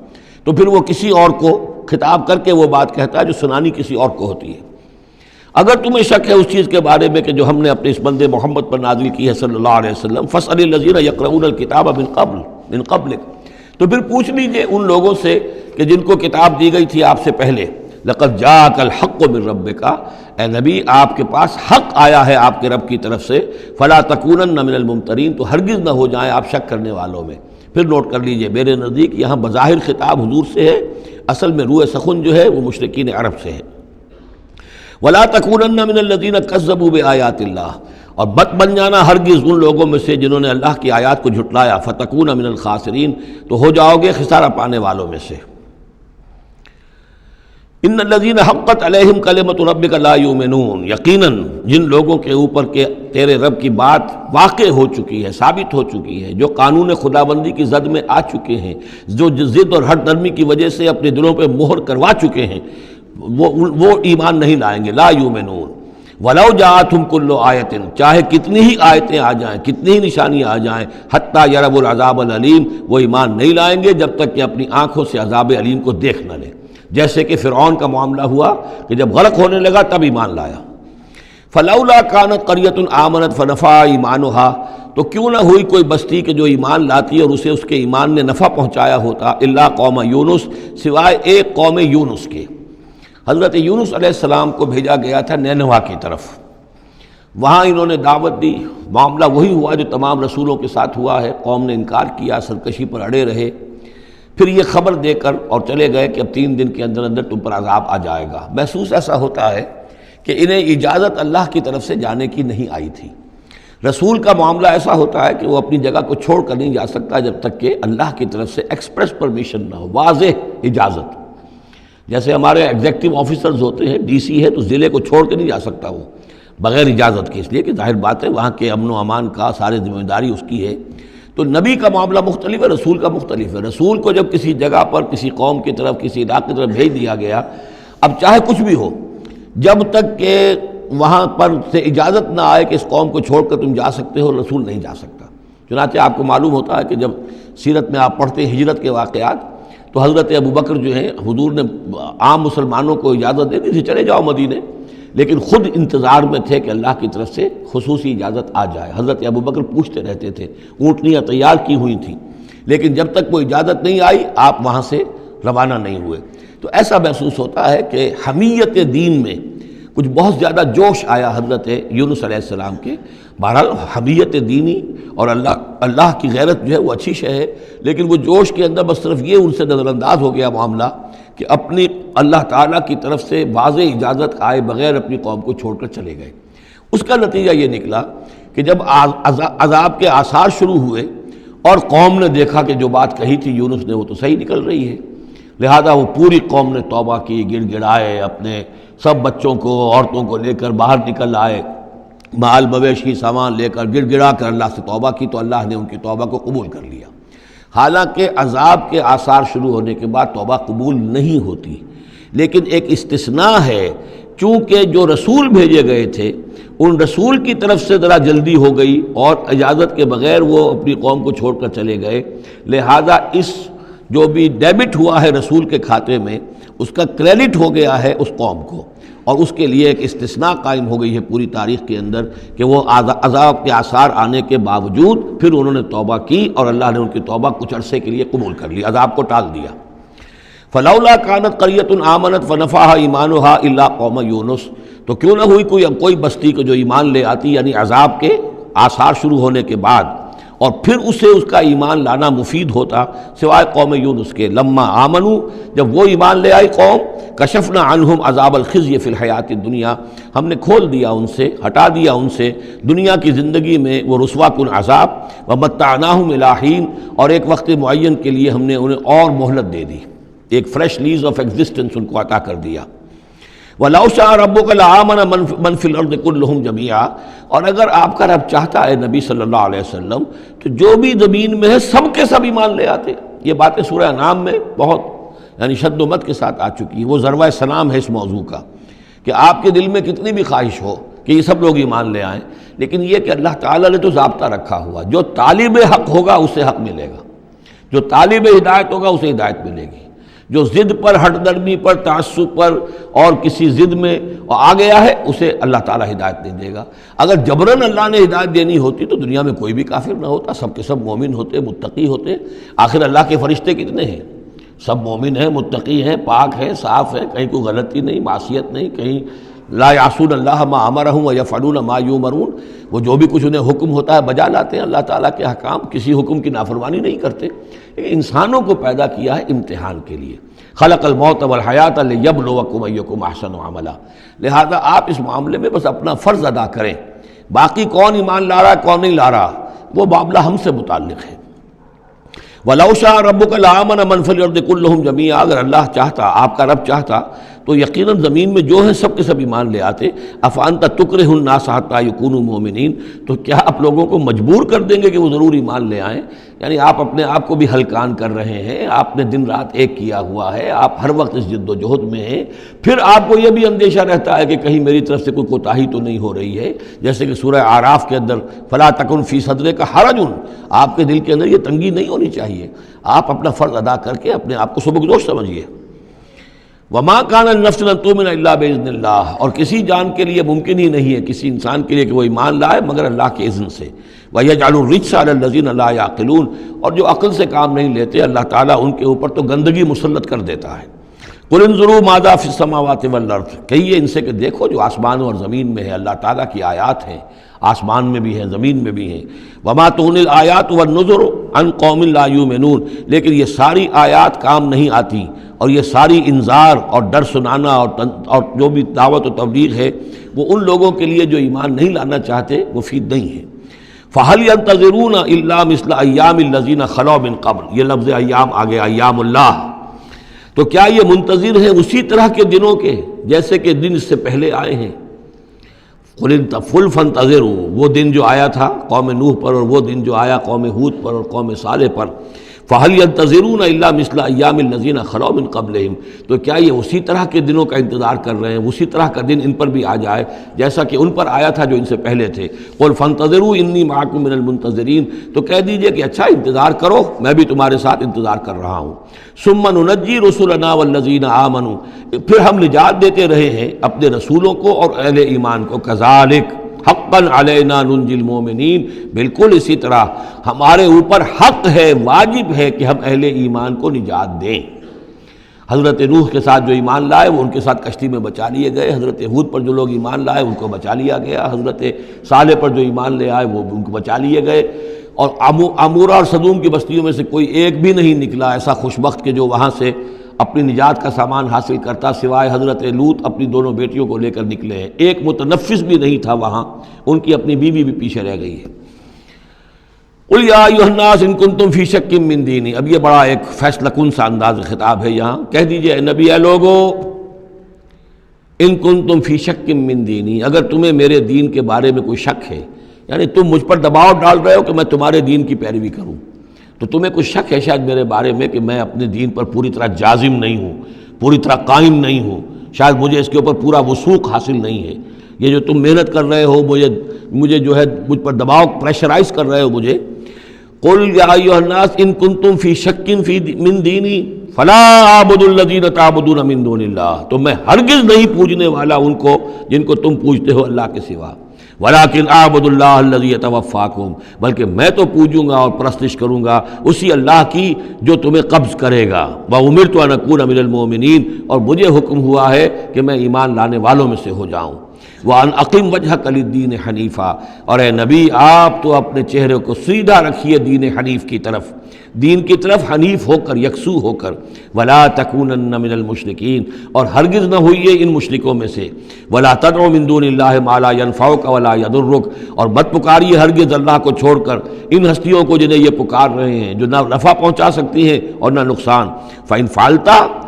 تو پھر وہ کسی اور کو خطاب کر کے وہ بات کہتا ہے جو سنانی کسی اور کو ہوتی ہے. اگر تمہیں شک ہے اس چیز کے بارے میں کہ جو ہم نے اپنے اس بندے محمد پر نازل کی ہے صلی اللہ علیہ وسلم، فاسأل الذین یقرؤون الکتاب من قبلک، تو پھر پوچھ لیجئے ان لوگوں سے کہ جن کو کتاب دی گئی تھی آپ سے پہلے. لقد جاءک الحق من ربک، اے نبی آپ کے پاس حق آیا ہے آپ کے رب کی طرف سے. فلا تکونن من الممترین، تو ہرگز نہ ہو جائیں آپ شک کرنے والوں میں. پھر نوٹ کر لیجئے میرے نزدیک یہاں بظاہر خطاب حضور سے ہے، اصل میں روح سخن جو ہے وہ مشرکین عرب سے ہے. ولا تکونن من الذین کذبوا بآیات اللہ، اور مت بن جانا ہرگز ان لوگوں میں سے جنہوں نے اللہ کی آیات کو جھٹلایا. فتکون من الخاسرین، تو ہو جاؤ گے خسارہ پانے والوں میں سے. ان الذین حقت علیہم کلمۃ ربک لا یؤمنون، یقیناً جن لوگوں کے اوپر کہ تیرے رب کی بات واقع ہو چکی ہے، ثابت ہو چکی ہے، جو قانون خدابندی کی زد میں آ چکے ہیں، جو ضد اور ہٹ درمی کی وجہ سے اپنے دلوں پہ مہر کروا چکے ہیں، وہ ایمان نہیں لائیں گے. لا یؤمنون ولو جاءتہم کل آیۃ، چاہے کتنی ہی آیتیں آ جائیں، کتنی ہی نشانیاں آ جائیں. حتیٰ یروا العذاب العلیم، وہ ایمان نہیں لائیں گے جب تک کہ اپنی آنکھوں سے عذاب علیم کو دیکھ نہ لیں. جیسے کہ فرعون کا معاملہ ہوا کہ جب غرق ہونے لگا تب ایمان لایا. فلولا کانت قریۃ آمنت فنفعها ایمانها، تو کیوں نہ ہوئی کوئی بستی کہ جو ایمان لاتی اور اسے اس کے ایمان نے نفع پہنچایا ہوتا. الا قوم یونس، سوائے ایک قوم یونس کے. حضرت یونس علیہ السلام کو بھیجا گیا تھا نینوا کی طرف، وہاں انہوں نے دعوت دی. معاملہ وہی ہوا جو تمام رسولوں کے ساتھ ہوا ہے، قوم نے انکار کیا، سرکشی پر اڑے رہے. پھر یہ خبر دے کر اور چلے گئے کہ اب 3 دن کے اندر اندر تم پر عذاب آ جائے گا. محسوس ایسا ہوتا ہے کہ انہیں اجازت اللہ کی طرف سے جانے کی نہیں آئی تھی. رسول کا معاملہ ایسا ہوتا ہے کہ وہ اپنی جگہ کو چھوڑ کر نہیں جا سکتا جب تک کہ اللہ کی طرف سے ایکسپریس پرمیشن نہ ہو، واضح اجازت. جیسے ہمارے ایگزیکٹو آفیسرز ہوتے ہیں، ڈی سی ہے تو ضلع کو چھوڑ کے نہیں جا سکتا وہ بغیر اجازت کے، اس لیے کہ ظاہر بات ہے وہاں کے امن و امان کا سارے ذمہ داری اس کی ہے. تو نبی کا معاملہ مختلف ہے، رسول کا مختلف ہے. رسول کو جب کسی جگہ پر کسی قوم کی طرف کسی علاقے کی طرف بھیج دیا گیا، اب چاہے کچھ بھی ہو، جب تک کہ وہاں پر سے اجازت نہ آئے کہ اس قوم کو چھوڑ کر تم جا سکتے ہو، رسول نہیں جا سکتا. چنانچہ آپ کو معلوم ہوتا ہے کہ جب سیرت میں آپ پڑھتے ہیں ہجرت کے واقعات، تو حضرت ابوبکر جو ہیں حضور نے عام مسلمانوں کو اجازت دے دی تھی چلے جاؤ مدینے، لیکن خود انتظار میں تھے کہ اللہ کی طرف سے خصوصی اجازت آ جائے. حضرت ابوبکر پوچھتے رہتے تھے، اونٹنیاں تیار کی ہوئی تھیں، لیکن جب تک کوئی اجازت نہیں آئی آپ وہاں سے روانہ نہیں ہوئے. تو ایسا محسوس ہوتا ہے کہ حمیت دین میں کچھ بہت زیادہ جوش آیا حضرت یونس علیہ السلام کے. بہرحال حمیت دینی اور اللہ کی غیرت جو ہے وہ اچھی شے ہے، لیکن وہ جوش کے اندر بس صرف یہ ان سے نظر انداز ہو گیا معاملہ کہ اپنی اللہ تعالیٰ کی طرف سے واضح اجازت آئے بغیر اپنی قوم کو چھوڑ کر چلے گئے. اس کا نتیجہ یہ نکلا کہ جب عذاب کے آثار شروع ہوئے اور قوم نے دیکھا کہ جو بات کہی تھی یونس نے وہ تو صحیح نکل رہی ہے، لہذا وہ پوری قوم نے توبہ کی، گڑ گڑائے، اپنے سب بچوں کو عورتوں کو لے کر باہر نکل آئے، مال مویشی سامان لے کر گڑ گڑا کر اللہ سے توبہ کی، تو اللہ نے ان کی توبہ کو قبول کر لیا. حالانکہ عذاب کے آثار شروع ہونے کے بعد توبہ قبول نہیں ہوتی، لیکن ایک استثناء ہے، چونکہ جو رسول بھیجے گئے تھے ان رسول کی طرف سے ذرا جلدی ہو گئی اور اجازت کے بغیر وہ اپنی قوم کو چھوڑ کر چلے گئے، لہذا اس جو بھی ڈیبٹ ہوا ہے رسول کے کھاتے میں اس کا کریڈٹ ہو گیا ہے اس قوم کو، اور اس کے لیے ایک استثناء قائم ہو گئی ہے پوری تاریخ کے اندر کہ وہ عذاب کے آثار آنے کے باوجود پھر انہوں نے توبہ کی اور اللہ نے ان کی توبہ کچھ عرصے کے لیے قبول کر لی، عذاب کو ٹال دیا. فلولا كانت قرية آمنت فنفعها ایمانها الا قوم یونس، تو کیوں نہ ہوئی کوئی بستی کو جو ایمان لے آتی، یعنی عذاب کے آثار شروع ہونے کے بعد اور پھر اسے اس کا ایمان لانا مفید ہوتا، سوائے قوم یونس کے. لما آمنوا، جب وہ ایمان لے آئی قوم، کشفنا عنہم عذاب الخزي فی الحیات الدنیا، ہم نے کھول دیا ان سے، ہٹا دیا ان سے دنیا کی زندگی میں وہ رسوا کن عذاب، ومتعناہم الی حین، اور ایک وقت معین کے لیے ہم نے انہیں اور مہلت دے دی، ایک فریش لیز آف ایگزسٹنس ان کو عطا کر دیا. وَلَوْ شَاءَ رَبُّكَ لَآمَنَ مَنْ فِي الْأَرْضِ كُلُّهُمْ جَمِيعًا، اور اگر آپ کا رب چاہتا ہے نبی صلی اللہ علیہ وسلم تو جو بھی زمین میں ہے سب کے سب ایمان لے آتے. یہ باتیں سورہ انعام میں بہت یعنی شد و مد کے ساتھ آ چکی ہیں، وہ ذروہ سلام ہے اس موضوع کا کہ آپ کے دل میں کتنی بھی خواہش ہو کہ یہ سب لوگ ایمان لے آئیں، لیکن یہ کہ اللہ تعالیٰ نے تو ضابطہ رکھا ہوا، جو طالب حق ہوگا اسے حق ملے گا، جو طالب ہدایت ہوگا اسے ہدایت ملے گی، جو ضد پر، ہٹ درمی پر، تعصب پر اور کسی ضد میں آ گیا ہے اسے اللہ تعالیٰ ہدایت نہیں دے گا. اگر جبراً اللہ نے ہدایت دینی ہوتی تو دنیا میں کوئی بھی کافر نہ ہوتا، سب کے سب مومن ہوتے، متقی ہوتے. آخر اللہ کے فرشتے کتنے ہیں؟ سب مومن ہیں، متقی ہیں، پاک ہیں، صاف ہیں، کہیں کوئی غلطی نہیں، معصیت نہیں، کہیں لا یعصون اللہ ما امرہم ویفعلون ما یؤمرون، وہ جو بھی کچھ انہیں حکم ہوتا ہے بجا لاتے ہیں اللہ تعالیٰ کے احکام، کسی حکم کی نافرمانی نہیں کرتے. انسانوں کو پیدا کیا ہے امتحان کے لیے. خلق الموت والحیات لیبلوکم ایکم احسن عملا، لہذا آپ اس معاملے میں بس اپنا فرض ادا کریں، باقی کون ایمان لا رہا ہے کون نہیں لا رہا وہ معاملہ ہم سے متعلق ہے. وَلَوْ شَاءَ رَبُّكَ لَآمَنَ مَنْ فِي الْأَرْضِ كُلُّهُمْ جَمِيعًا، اگر اللہ چاہتا، آپ کا رب چاہتا تو یقیناً زمین میں جو ہیں سب کے سب ایمان لے آتے. أَفَأَنْتَ تُكْرِهُ النَّاسَ حَتَّى يَكُونُوا مُؤْمِنِينَ، تو کیا آپ لوگوں کو مجبور کر دیں گے کہ وہ ضرور ایمان لے آئیں؟ یعنی آپ اپنے آپ کو بھی ہلکان کر رہے ہیں، آپ نے دن رات ایک کیا ہوا ہے، آپ ہر وقت اس جد و جہد میں ہیں، پھر آپ کو یہ بھی اندیشہ رہتا ہے کہ کہیں میری طرف سے کوئی کوتاہی تو نہیں ہو رہی ہے. جیسے کہ سورہ اعراف کے اندر فَلَا تَكُنْ فِي صَدْرِكَ حَرَجٌ، آپ کے دل کے اندر یہ تنگی نہیں ہونی چاہیے، آپ اپنا فرض ادا کر کے اپنے آپ کو سبکدوش سمجھیے. وما کان النفس ان تؤمن الا باذن اللہ، اور کسی جان کے لیے ممکن ہی نہیں ہے، کسی انسان کے لیے کہ وہ ایمان لائے مگر اللہ کے اذن سے. وَيَجْعَلُ الرِّجْسَ عَلَى الَّذِينَ لَا يَعْقِلُونَ، اور جو عقل سے کام نہیں لیتے اللہ تعالیٰ ان کے اوپر تو گندگی مسلط کر دیتا ہے. قُلْ انظُرُوا مَاذَا فِي السَّمَاوَاتِ وَالْأَرْضِ، کہیے ان سے کہ دیکھو جو آسمانوں اور زمین میں ہے اللہ تعالیٰ کی آیات ہیں، آسمان میں بھی ہیں زمین میں بھی ہیں. وَمَا تُغْنِي الْآيَاتُ وَالنُّذُرُ عَنْ قَوْمٍ لَا يُؤْمِنُونَ، لیکن یہ ساری آیات کام نہیں آتی اور یہ ساری انذار اور ڈر سنانا اور جو بھی دعوت و تبلیغ ہے وہ ان لوگوں کے لیے جو ایمان نہیں لانا چاہتے مفید نہیں ہے. فَهَلْ يَنْتَظِرُونَ إِلَّا مِثْلَ أَيَّامِ الَّذِينَ خَلَوْا مِنْ قَبْلُ، یہ لفظ ایام آگے ایام اللہ، تو کیا یہ منتظر ہیں اسی طرح کے دنوں کے جیسے کہ دن اس سے پہلے آئے ہیں. قُلْ فَانْتَظِرُوا، وہ دن جو آیا تھا قوم نوح پر اور وہ دن جو آیا قوم ہود پر اور قوم صالح پر. فَهَلْ يَنْتَظِرُونَ إِلَّا مِثْلَ أَيَّامِ الَّذِينَ خَلَوْا مِنْ قَبْلِهِمْ، تو کیا یہ اسی طرح کے دنوں کا انتظار کر رہے ہیں، اسی طرح کا دن ان پر بھی آ جائے جیسا کہ ان پر آیا تھا جو ان سے پہلے تھے. قُلْ فَانْتَظِرُوا إِنِّي مَعَكُم مِّنَ الْمُنتَظِرِينَ، تو کہہ دیجئے کہ اچھا انتظار کرو میں بھی تمہارے ساتھ انتظار کر رہا ہوں. ثُمَّ نُنَجِّي رُسُلَنَا وَالَّذِينَ آمَنُوا، پھر ہم نجات دیتے رہے ہیں اپنے رسولوں کو اور اہل ایمان کو. كَذَلِكَ حقاً علینا ننجی المومنین، بالکل اسی طرح ہمارے اوپر حق ہے، واجب ہے کہ ہم اہل ایمان کو نجات دیں. حضرت نوح کے ساتھ جو ایمان لائے وہ ان کے ساتھ کشتی میں بچا لیے گئے، حضرت ہود پر جو لوگ ایمان لائے ان کو بچا لیا گیا، حضرت صالح پر جو ایمان لے آئے وہ ان کو بچا لیے گئے، اور عمورہ اور صدوم کی بستیوں میں سے کوئی ایک بھی نہیں نکلا ایسا خوشبخت کہ جو وہاں سے اپنی نجات کا سامان حاصل کرتا، سوائے حضرت لوط اپنی دونوں بیٹیوں کو لے کر نکلے ہیں، ایک متنفس بھی نہیں تھا وہاں، ان کی اپنی بیوی بھی پیچھے رہ گئی ہے۔ قل یا ایھا الناس ان کنتم فی شک من دینی، اب یہ بڑا ایک فیصلہ کن سا انداز خطاب ہے یہاں، کہہ دیجئے اے نبی، اے لوگو، ان کنتم فی شک من دینی، اگر تمہیں میرے دین کے بارے میں کوئی شک ہے، یعنی تم مجھ پر دباؤ ڈال رہے ہو کہ میں تمہارے دین کی پیروی کروں، تو تمہیں کچھ شک ہے شاید میرے بارے میں کہ میں اپنے دین پر پوری طرح جازم نہیں ہوں، پوری طرح قائم نہیں ہوں، شاید مجھے اس کے اوپر پورا وثوق حاصل نہیں ہے، یہ جو تم محنت کر رہے ہو، مجھے جو ہے مجھ پر دباؤ پریشرائز کر رہے ہو مجھے۔ قل یا ایھا الناس ان کنتم فی شک من دینی فلا اعبد الذین تعبدون من دون اللہ، تو میں ہرگز نہیں پوجنے والا ان کو جن کو تم پوجتے ہو اللہ کے سوا، ولیکن اعبد اللہ الذی یتوفاکم، بلکہ میں تو پوجوں گا اور پرستش کروں گا اسی اللہ کی جو تمہیں قبض کرے گا، وامرت ان اکون من المؤمنین، اور مجھے حکم ہوا ہے کہ میں ایمان لانے والوں میں سے ہو جاؤں، وَأَنْ أَقِمْ وَجْهَكَ لِلدِّينِ حنیفا، اور اے نبی آپ تو اپنے چہرے کو سیدھا رکھیے دین حنیف کی طرف، دین کی طرف حنیف ہو کر، یکسو ہو کر، وَلَا تَكُونَنَّ مِنَ الْمُشْرِكِينَ، اور ہرگز نہ ہوئیے ان مشرکوں میں سے، وَلَا تَدْعُ مِن دُونِ اللَّهِ مَا لَا يَنفَعُكَ وَلَا يَضُرُّكَ، اور مت پکاریے ہرگز اللہ کو چھوڑ کر ان ہستیوں کو جنہیں یہ پکار رہے ہیں جو نہ نفع پہنچا سکتی ہیں اور نہ نقصان، فَإِنْ فَعَلْتَ،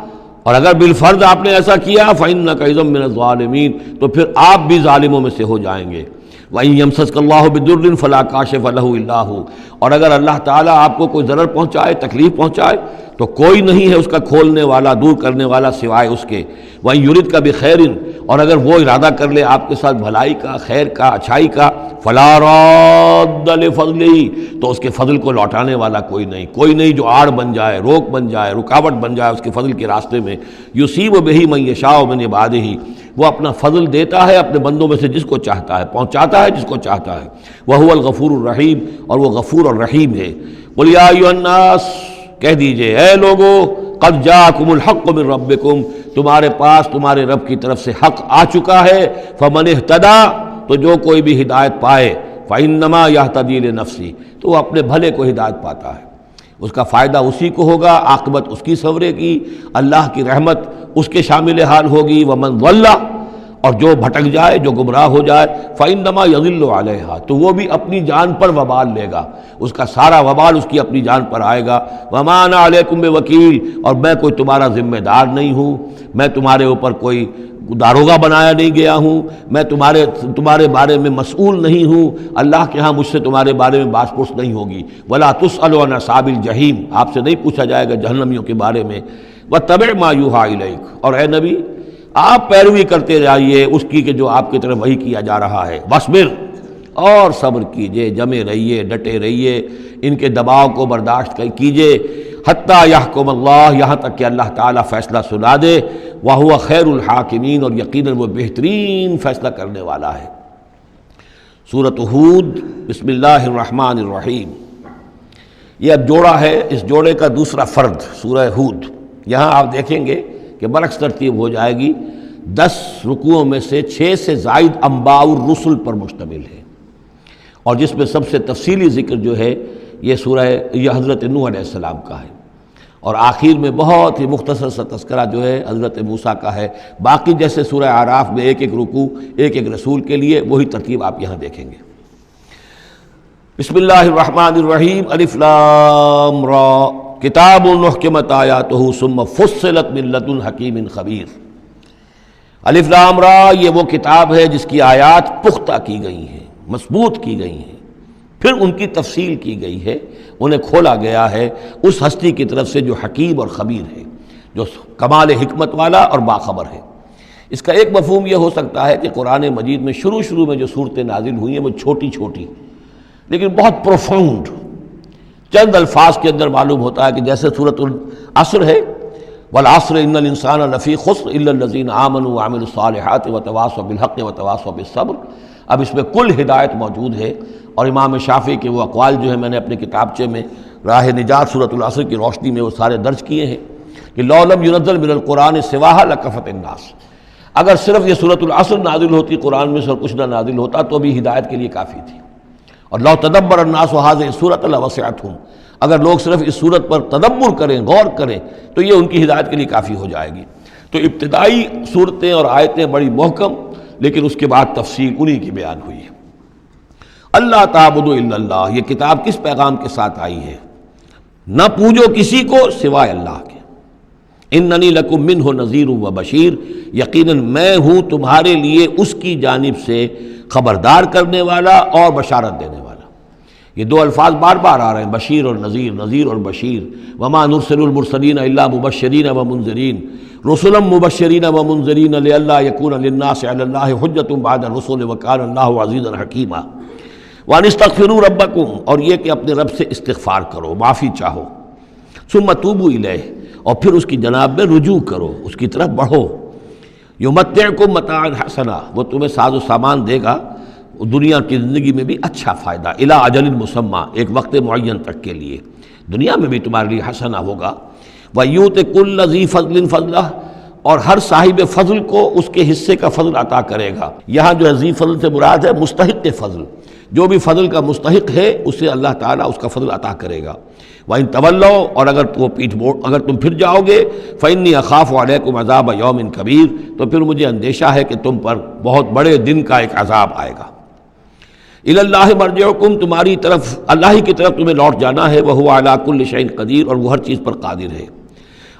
اور اگر بالفرض آپ نے ایسا کیا فَإِنَّكَ إِذًا مِّنَ الظَّالِمِينَ، تو پھر آپ بھی ظالموں میں سے ہو جائیں گے۔ وَإِن يَمْسَسْكَ اللَّهُ بِضُرٍّ فَلَا كَاشِفَ لَهُ إِلَّا هُوَ، اور اگر اللہ تعالیٰ آپ کو کوئی ضرر پہنچائے، تکلیف پہنچائے، تو کوئی نہیں ہے اس کا کھولنے والا، دور کرنے والا سوائے اس کے۔ وَإِن يُرِدْكَ بِخَيْرٍ، اور اگر وہ ارادہ کر لے آپ کے ساتھ بھلائی کا، خیر کا، اچھائی کا، فَلَا رَادَّ لِفَضْلِهِ، تو اس کے فضل کو لوٹانے والا کوئی نہیں جو آڑ بن جائے، روک بن جائے، رکاوٹ بن جائے اس کے فضل کے راستے میں۔ یُصِیبُ بِهِ مَن یَشَاءُ مِنْ عِبَادِهِ، وہ اپنا فضل دیتا ہے اپنے بندوں میں سے جس کو چاہتا ہے، پہنچاتا ہے جس کو چاہتا ہے، وَهُوَ الْغَفُورُ الرَّحِيمُ، اور وہ غفور اور رحیم ہے۔ قُلْ یَا أَیُّهَا النَّاسُ، کہہ دیجئے اے لوگو، قَدْ جَاءَکُمُ الْحَقُّ مِن رَبِّکُم، تمہارے پاس تمہارے رب کی طرف سے حق آ چکا ہے، فَمَنِ اهْتَدَىٰ، تو جو کوئی بھی ہدایت پائے، فَإِنَّمَا يَهْتَدِي لِنَفْسِهِ، تو وہ اپنے بھلے کو ہدایت پاتا ہے، اس کا فائدہ اسی کو ہوگا، عاقبت اس کی سورے گی، اللہ کی رحمت اس کے شامل حال ہوگی۔ وَمَنْ ضَلَّ، اور جو بھٹک جائے، جو گمراہ ہو جائے، فَإِنَّمَا يَضِلُّ عَلَيْهَا، تو وہ بھی اپنی جان پر وبال لے گا، اس کا سارا وبال اس کی اپنی جان پر آئے گا۔ وَمَا أَنَا عَلَيْكُمْ بِوَكِيلٍ، اور میں کوئی تمہارا ذمہ دار نہیں ہوں، میں تمہارے اوپر کوئی داروغہ بنایا نہیں گیا ہوں، میں تمہارے بارے میں مسئول نہیں ہوں، اللہ کے ہاں مجھ سے تمہارے بارے میں باس پرس نہیں ہوگی۔ وَلَا تُسْأَلُ عَنْ أَصْحَابِ الْجَحِيمِ، آپ سے نہیں پوچھا جائے گا جہنمیوں کے بارے میں۔ وَاتَّبِعْ مَا يُوحَىٰ إِلَيْكَ، اور اے نبی آپ پیروی کرتے جائیے اس کی کہ جو آپ کی طرف وحی کیا جا رہا ہے۔ وَاصْبِرْ، اور صبر کیجئے، جمے رہیے، ڈٹے رہیے، ان کے دباؤ کو برداشت کیجئے، حتیٰ یحکم اللہ، یہاں تک کہ اللہ تعالیٰ فیصلہ سنا دے، وَهُوَ خَيْرُ الْحَاكِمِينَ، اور یقیناً وہ بہترین فیصلہ کرنے والا ہے۔ سورۃ ہود، بسم اللہ الرحمن الرحیم، یہ اب جوڑا ہے، اس جوڑے کا دوسرا فرد سورہ ہود۔ یہاں آپ دیکھیں گے کہ برعکس ترتیب ہو جائے گی، 10 رکوعوں میں سے 6 سے زائد انباء الرسل پر مشتمل ہے، اور جس میں سب سے تفصیلی ذکر جو ہے یہ حضرت نوح علیہ السلام کا ہے، اور آخر میں بہت ہی مختصر سا تذکرہ جو ہے حضرت موسیٰ کا ہے۔ باقی جیسے سورہ اعراف میں ایک رکوع ایک رسول کے لیے، وہی ترتیب آپ یہاں دیکھیں گے۔ بسم اللہ الرحمن الرحیم، الف لام را، کتاب احکمت آیاتہ ثم فصلت من لدن حکیم خبیر۔ الف لام را، یہ وہ کتاب ہے جس کی آیات پختہ کی گئی ہیں، مضبوط کی گئی ہیں، پھر ان کی تفصیل کی گئی ہے، انہیں کھولا گیا ہے اس ہستی کی طرف سے جو حکیم اور خبیر ہے، جو کمال حکمت والا اور باخبر ہے۔ اس کا ایک مفہوم یہ ہو سکتا ہے کہ قرآن مجید میں شروع میں جو صورتیں نازل ہوئی ہیں وہ چھوٹی چھوٹی لیکن بہت پروفاؤنڈ، چند الفاظ کے اندر معلوم ہوتا ہے کہ جیسے سورۃ العصر ہے، والعصر ان الانسان لفی خسر الا الذین آمنوا وعملوا الصالحات وتواصوا بالحق وتواصوا بالصبر، اب اس میں کل ہدایت موجود ہے، اور امام شافعی کے وہ اقوال جو ہیں میں نے اپنے کتابچے میں راہ نجات سورۃ العصر کی روشنی میں وہ سارے درج کیے ہیں۔ کہ لو لم ينزل من القرآن سواها لکفت الناس، اگر صرف یہ سورۃ العصر نازل ہوتی قرآن میں سے اور کچھ نہ نازل ہوتا تو بھی ہدایت کے لیے کافی تھی. اور لو تدبر الناس هذه السورۃ لوسعتهم، اگر لوگ صرف اس صورت پر تدبر کریں، غور کریں، تو یہ ان کی ہدایت کے لیے کافی ہو جائے گی. تو ابتدائی صورتیں اور آیتیں بڑی محکم، لیکن اس کے بعد تفصیل انہی کی بیان ہوئی ہے. اللہ تعبدوا الا اللہ، یہ کتاب کس پیغام کے ساتھ آئی ہے؟ نہ پوجو کسی کو سوائے اللہ کے. اننی لکم منہ نذیر و بشیر، یقیناً میں ہوں تمہارے لیے اس کی جانب سے خبردار کرنے والا اور بشارت دینے والا. یہ دو الفاظ بار بار آ رہے ہیں، بشیر اور نذیر، نذیر اور بشیر. وما نرسل المرسلین الا مبشرین ومنذرین، رسلا مبشرین ومنذرین لئلا یکون للناس علی اللہ حجۃ بعد الرسل وکان اللہ عزیزا حکیما. وان استغفروا ربکم، اور یہ کہ اپنے رب سے استغفار کرو، معافی چاہو. ثم توبوا الیہ، اور پھر اس کی جناب میں رجوع کرو، اس کی طرف بڑھو. یمتعکم متاعا حسنا، وہ تمہیں ساز و سامان دے گا دنیا کی زندگی میں بھی اچھا فائدہ، الی اجل مسمی، ایک وقت معین تک کے لیے، دنیا میں بھی تمہارے لیے حسنہ ہوگا. وَيُؤْتِ كُلَّ ذِي فَضْلٍ فَضْلَهُ، اور ہر صاحب فضل کو اس کے حصے کا فضل عطا کرے گا. یہاں جو ہے ذی فضل سے مراد ہے مستحق فضل، جو بھی فضل کا مستحق ہے اسے اللہ تعالیٰ اس کا فضل عطا کرے گا. وَإِن تَوَلَّوْا، اور اگر وہ اگر تم پھر جاؤ گے، فَإِنِّي أَخَافُ عَلَيْكُمْ عَذَابَ يَوْمٍ كَبِيرٍ، تو پھر مجھے اندیشہ ہے کہ تم پر بہت بڑے دن کا ایک عذاب آئے گا. الی اللہ مرجعکم، تمہاری طرف اللہ ہی کی طرف تمہیں لوٹ جانا ہے. وہو علی کل شیء قدیر، اور وہ ہر چیز پر قادر ہے.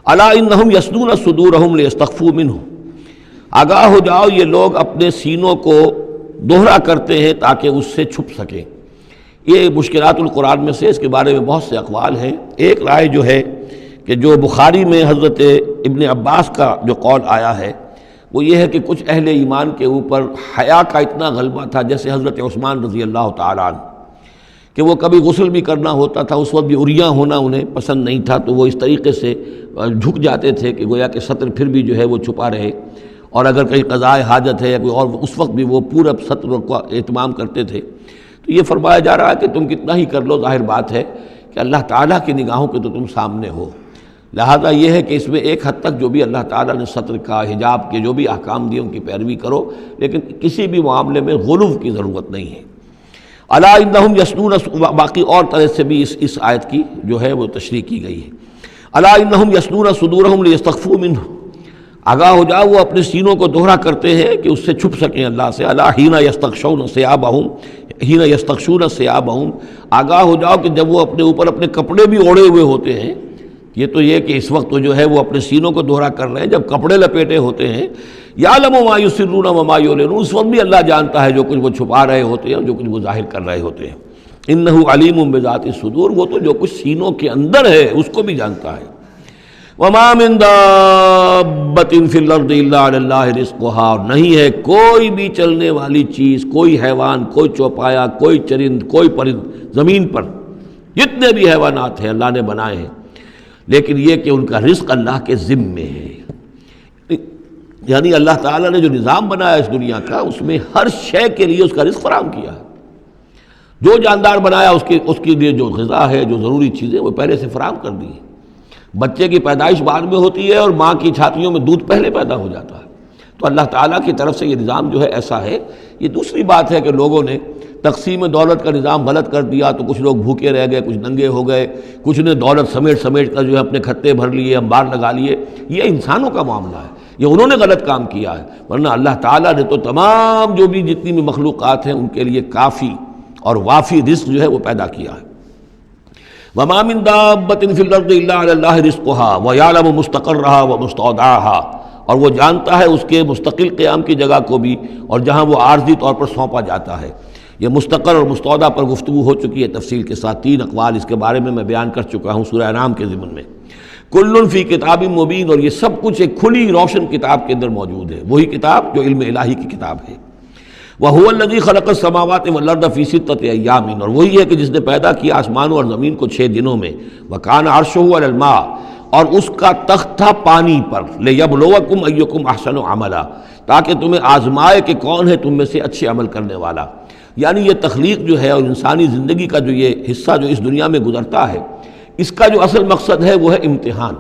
الا انہم یثنون صدورہم لیستخفوا منہ، آگاہ ہو جاؤ یہ لوگ اپنے سینوں کو دوہرا کرتے ہیں تاکہ اس سے چھپ سکیں. یہ مشکلات القرآن میں سے اس کے بارے میں بہت سے اقوال ہیں. ایک رائے جو ہے کہ جو بخاری میں حضرت ابن عباس کا جو قول آیا ہے وہ یہ ہے کہ کچھ اہل ایمان کے اوپر حیا کا اتنا غلبہ تھا، جیسے حضرت عثمان رضی اللہ تعالیٰ عنہ، کہ وہ کبھی غسل بھی کرنا ہوتا تھا، اس وقت بھی عریاں ہونا انہیں پسند نہیں تھا، تو وہ اس طریقے سے جھک جاتے تھے کہ گویا کہ سطر پھر بھی جو ہے وہ چھپا رہے. اور اگر کہیں قضاء حاجت ہے یا کوئی اور، اس وقت بھی وہ پورا سطر کا اہتمام کرتے تھے. تو یہ فرمایا جا رہا ہے کہ تم کتنا ہی کر لو، ظاہر بات ہے کہ اللہ تعالیٰ کی نگاہوں کے تو تم سامنے ہو. لہذا یہ ہے کہ اس میں ایک حد تک جو بھی اللہ تعالیٰ نے سطر کا، حجاب کے جو بھی احکام دیے ان کی پیروی کرو، لیکن کسی بھی معاملے میں غلو کی ضرورت نہیں ہے. الا انہم یثنون، باقی اور طرح سے بھی اس آیت کی جو ہے وہ تشریح کی گئی ہے. الا انہم یثنون صدورہم لیستخفوا منہ، آگاہ ہو جاؤ وہ اپنے سینوں کو دوہرا کرتے ہیں کہ اس سے چھپ سکیں اللہ سے. الا حین یستغشون ثیابہم، حین یستغشون ثیابہم، آگاہ ہو جاؤ کہ جب وہ اپنے اوپر اپنے کپڑے بھی اوڑھے ہوئے ہوتے ہیں. یہ تو یہ کہ اس وقت تو جو ہے وہ اپنے سینوں کو دوہرا کر رہے ہیں، جب کپڑے لپیٹے ہوتے ہیں. یعلم ما یسرون وما یعلنون، اس وقت بھی اللہ جانتا ہے جو کچھ وہ چھپا رہے ہوتے ہیں اور جو کچھ وہ ظاہر کر رہے ہوتے ہیں. انہ علیم بذات الصدور، وہ تو جو کچھ سینوں کے اندر ہے اس کو بھی جانتا ہے. وما من دابۃ فی الارض الا علی اللہ رزقها، اور نہیں ہے کوئی بھی چلنے والی چیز، کوئی حیوان، کوئی چوپایا، کوئی چرند، کوئی پرند زمین پر جتنے بھی حیوانات ہیں اللہ نے بنائے ہیں، لیکن یہ کہ ان کا رزق اللہ کے ذمے ہے. یعنی اللہ تعالیٰ نے جو نظام بنایا اس دنیا کا، اس میں ہر شے کے لیے اس کا رزق فراہم کیا ہے. جو جاندار بنایا اس کے لیے جو غذا ہے، جو ضروری چیزیں وہ پہلے سے فراہم کر دی. بچے کی پیدائش بعد میں ہوتی ہے اور ماں کی چھاتیوں میں دودھ پہلے پیدا ہو جاتا ہے. تو اللہ تعالیٰ کی طرف سے یہ نظام جو ہے ایسا ہے. یہ دوسری بات ہے کہ لوگوں نے تقسیم دولت کا نظام غلط کر دیا، تو کچھ لوگ بھوکے رہ گئے، کچھ ننگے ہو گئے، کچھ نے دولت سمیٹ کر جو ہے اپنے کھتے بھر لیے، انبار لگا لیے. یہ انسانوں کا معاملہ ہے، یہ انہوں نے غلط کام کیا ہے. ورنہ اللہ تعالیٰ نے تو تمام جو بھی جتنی بھی مخلوقات ہیں ان کے لیے کافی اور وافی رزق جو ہے وہ پیدا کیا ہے. وما من دابۃ فی الارض الا علی اللہ رزقها ویعلم مستقرها ومستودعها، اور وہ جانتا ہے اس کے مستقل قیام کی جگہ کو بھی اور جہاں وہ عارضی طور پر سونپا جاتا ہے. یہ مستقر اور مستودع پر گفتگو ہو چکی ہے تفصیل کے ساتھ. 3 اقوال اس کے بارے میں بیان کر چکا ہوں سورہ انعام کے ضمن میں. کل فی کتاب مبین، اور یہ سب کچھ ایک کھلی روشن کتاب کے اندر موجود ہے، وہی کتاب جو علم الہی کی کتاب ہے. وَهُوَ الَّذِي خَلَقَ السَّمَاوَاتِ وَالْأَرْضَ فِي سِتَّةِ أَيَّامٍ، اور وہی ہے کہ جس نے پیدا کیا آسمانوں اور زمین کو 6 دنوں میں. وَكَانَ عَرْشُهُ عَلَى الْمَاءِ، اور اس کا تخت تھا پانی پر. لِيَبْلُوَكُمْ أَيُّكُمْ أَحْسَنُ عَمَلًا، تاکہ تمہیں آزمائے کہ کون ہے تم میں سے اچھے عمل کرنے والا. یعنی یہ تخلیق جو ہے اور انسانی زندگی کا جو یہ حصہ جو اس دنیا میں گزرتا ہے، اس کا جو اصل مقصد ہے وہ ہے امتحان.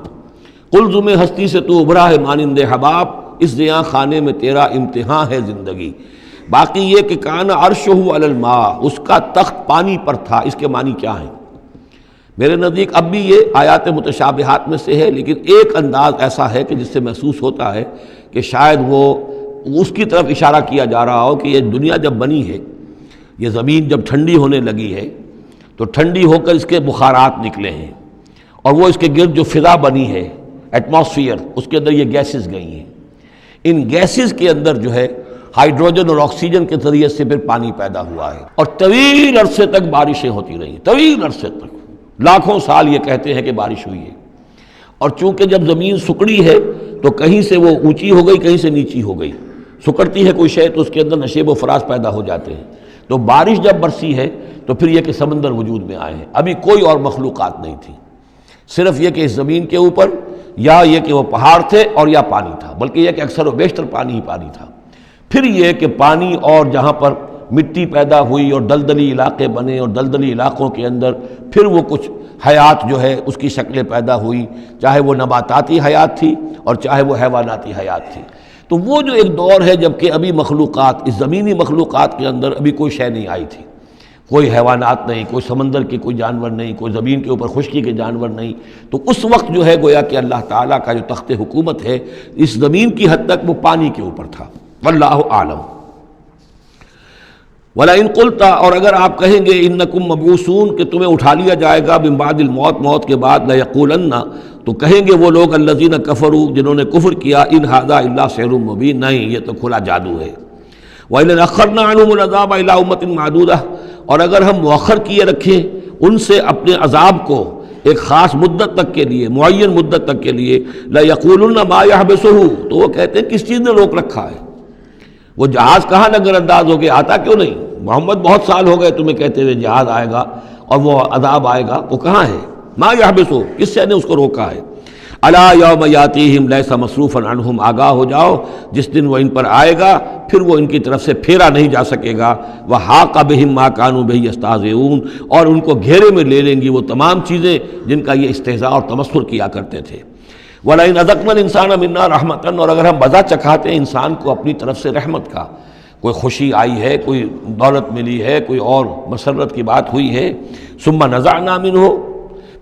قلزم ہستی سے تو ابھرا ہے مانند حباب، اس زیاں خانے میں تیرا امتحان ہے زندگی۔ باقی یہ کہ کان عرشہ علی الماء، اس کا تخت پانی پر تھا، اس کے معنی کیا ہیں؟ میرے نزدیک اب بھی یہ آیات متشابہات میں سے ہے، لیکن ایک انداز ایسا ہے کہ جس سے محسوس ہوتا ہے کہ شاید وہ اس کی طرف اشارہ کیا جا رہا ہو کہ یہ دنیا جب بنی ہے، یہ زمین جب ٹھنڈی ہونے لگی ہے تو ٹھنڈی ہو کر اس کے بخارات نکلے ہیں، اور وہ اس کے گرد جو فضا بنی ہے، ایٹماسفیئر، اس کے اندر یہ گیسز گئی ہیں۔ ان گیسز کے اندر جو ہے ہائیڈروجن اور آکسیجن کے ذریعے سے پھر پانی پیدا ہوا ہے، اور طویل عرصے تک بارشیں ہوتی رہیں، طویل عرصے تک، لاکھوں سال یہ کہتے ہیں کہ بارش ہوئی ہے۔ اور چونکہ جب زمین سکڑی ہے تو کہیں سے وہ اونچی ہو گئی، کہیں سے نیچی ہو گئی، سکڑتی ہے کوئی شے تو اس کے اندر نشیب و فراز پیدا ہو جاتے ہیں۔ تو بارش جب برسی ہے تو پھر یہ کہ سمندر وجود میں آئے ہیں، ابھی کوئی اور مخلوقات نہیں تھی، صرف یہ کہ اس زمین کے اوپر یا یہ کہ وہ پہاڑ تھے اور یا پانی تھا، بلکہ یہ کہ اکثر و بیشتر پانی ہی پانی تھا۔ پھر یہ کہ پانی اور جہاں پر مٹی پیدا ہوئی اور دلدلی علاقے بنے، اور دلدلی علاقوں کے اندر پھر وہ کچھ حیات جو ہے اس کی شکلیں پیدا ہوئی، چاہے وہ نباتاتی حیات تھی اور چاہے وہ حیواناتی حیات تھی۔ تو وہ جو ایک دور ہے جب کہ ابھی مخلوقات، اس زمینی مخلوقات کے اندر ابھی کوئی شے نہیں آئی تھی، کوئی حیوانات نہیں، کوئی سمندر کے کوئی جانور نہیں، کوئی زمین کے اوپر خشکی کے جانور نہیں، تو اس وقت جو ہے گویا کہ اللہ تعالیٰ کا جو تخت حکومت ہے اس زمین کی حد تک وہ پانی کے اوپر تھا۔ واللہ اعلم۔ وَلَئِن قُلْتَ، اور اگر آپ کہیں گے اِنَّكُمْ مَبْعُوثُونَ کہ تمہیں اٹھا لیا جائے گا من بعد الموت، موت کے بعد، لَيَقُولَنَّ تو کہیں گے وہ لوگ الَّذِينَ كَفَرُوا جنہوں نے کفر کیا، إِنْ هَذَا إِلَّا سِحْرٌ مُبِينٌ، نہیں یہ تو کھلا جادو ہے۔ وَإِنْ أَخَّرْنَا عَنْهُمُ الْعَذَابَ إِلَىٰ أُمَّةٍ مَّعْدُودَةٍ اور اگر ہم مؤخر کیے رکھیں ان سے اپنے عذاب کو ایک خاص مدت تک کے لیے، معین مدت تک کے لیے، لَيَقُولُنَّ مَا يَحْبِسُهُ تو وہ کہتے ہیں کس چیز نے روک رکھا ہے؟ وہ جہاز کہاں نظر انداز ہو گیا، آتا کیوں نہیں؟ محمد بہت سال ہو گئے تمہیں کہتے ہوئے جہاز آئے گا اور وہ عذاب آئے گا، وہ کہاں ہے؟ ما یحبسو، کس سے نے اس کو روکا ہے؟ الا یوم یاتیہم لیس مصروفا عنہم، آگاہ ہو جاؤ جس دن وہ ان پر آئے گا پھر وہ ان کی طرف سے پھیرا نہیں جا سکے گا۔ وحاق بہم ما کانوا بہ یستہزئون، اور ان کو گھیرے میں لے لیں گی وہ تمام چیزیں جن کا یہ استہزاء اور تمسخر کیا کرتے تھے۔ وَلَئِنْ أَذَقْنَا الْإِنسَانَ مِنَّا رَحْمَةً اور اگر ہم مزہ چکھاتے ہیں انسان کو اپنی طرف سے رحمت کا، کوئی خوشی آئی ہے، کوئی دولت ملی ہے، کوئی اور مسرت کی بات ہوئی ہے، ثُمَّ نَزَعْنَا مِنْهُ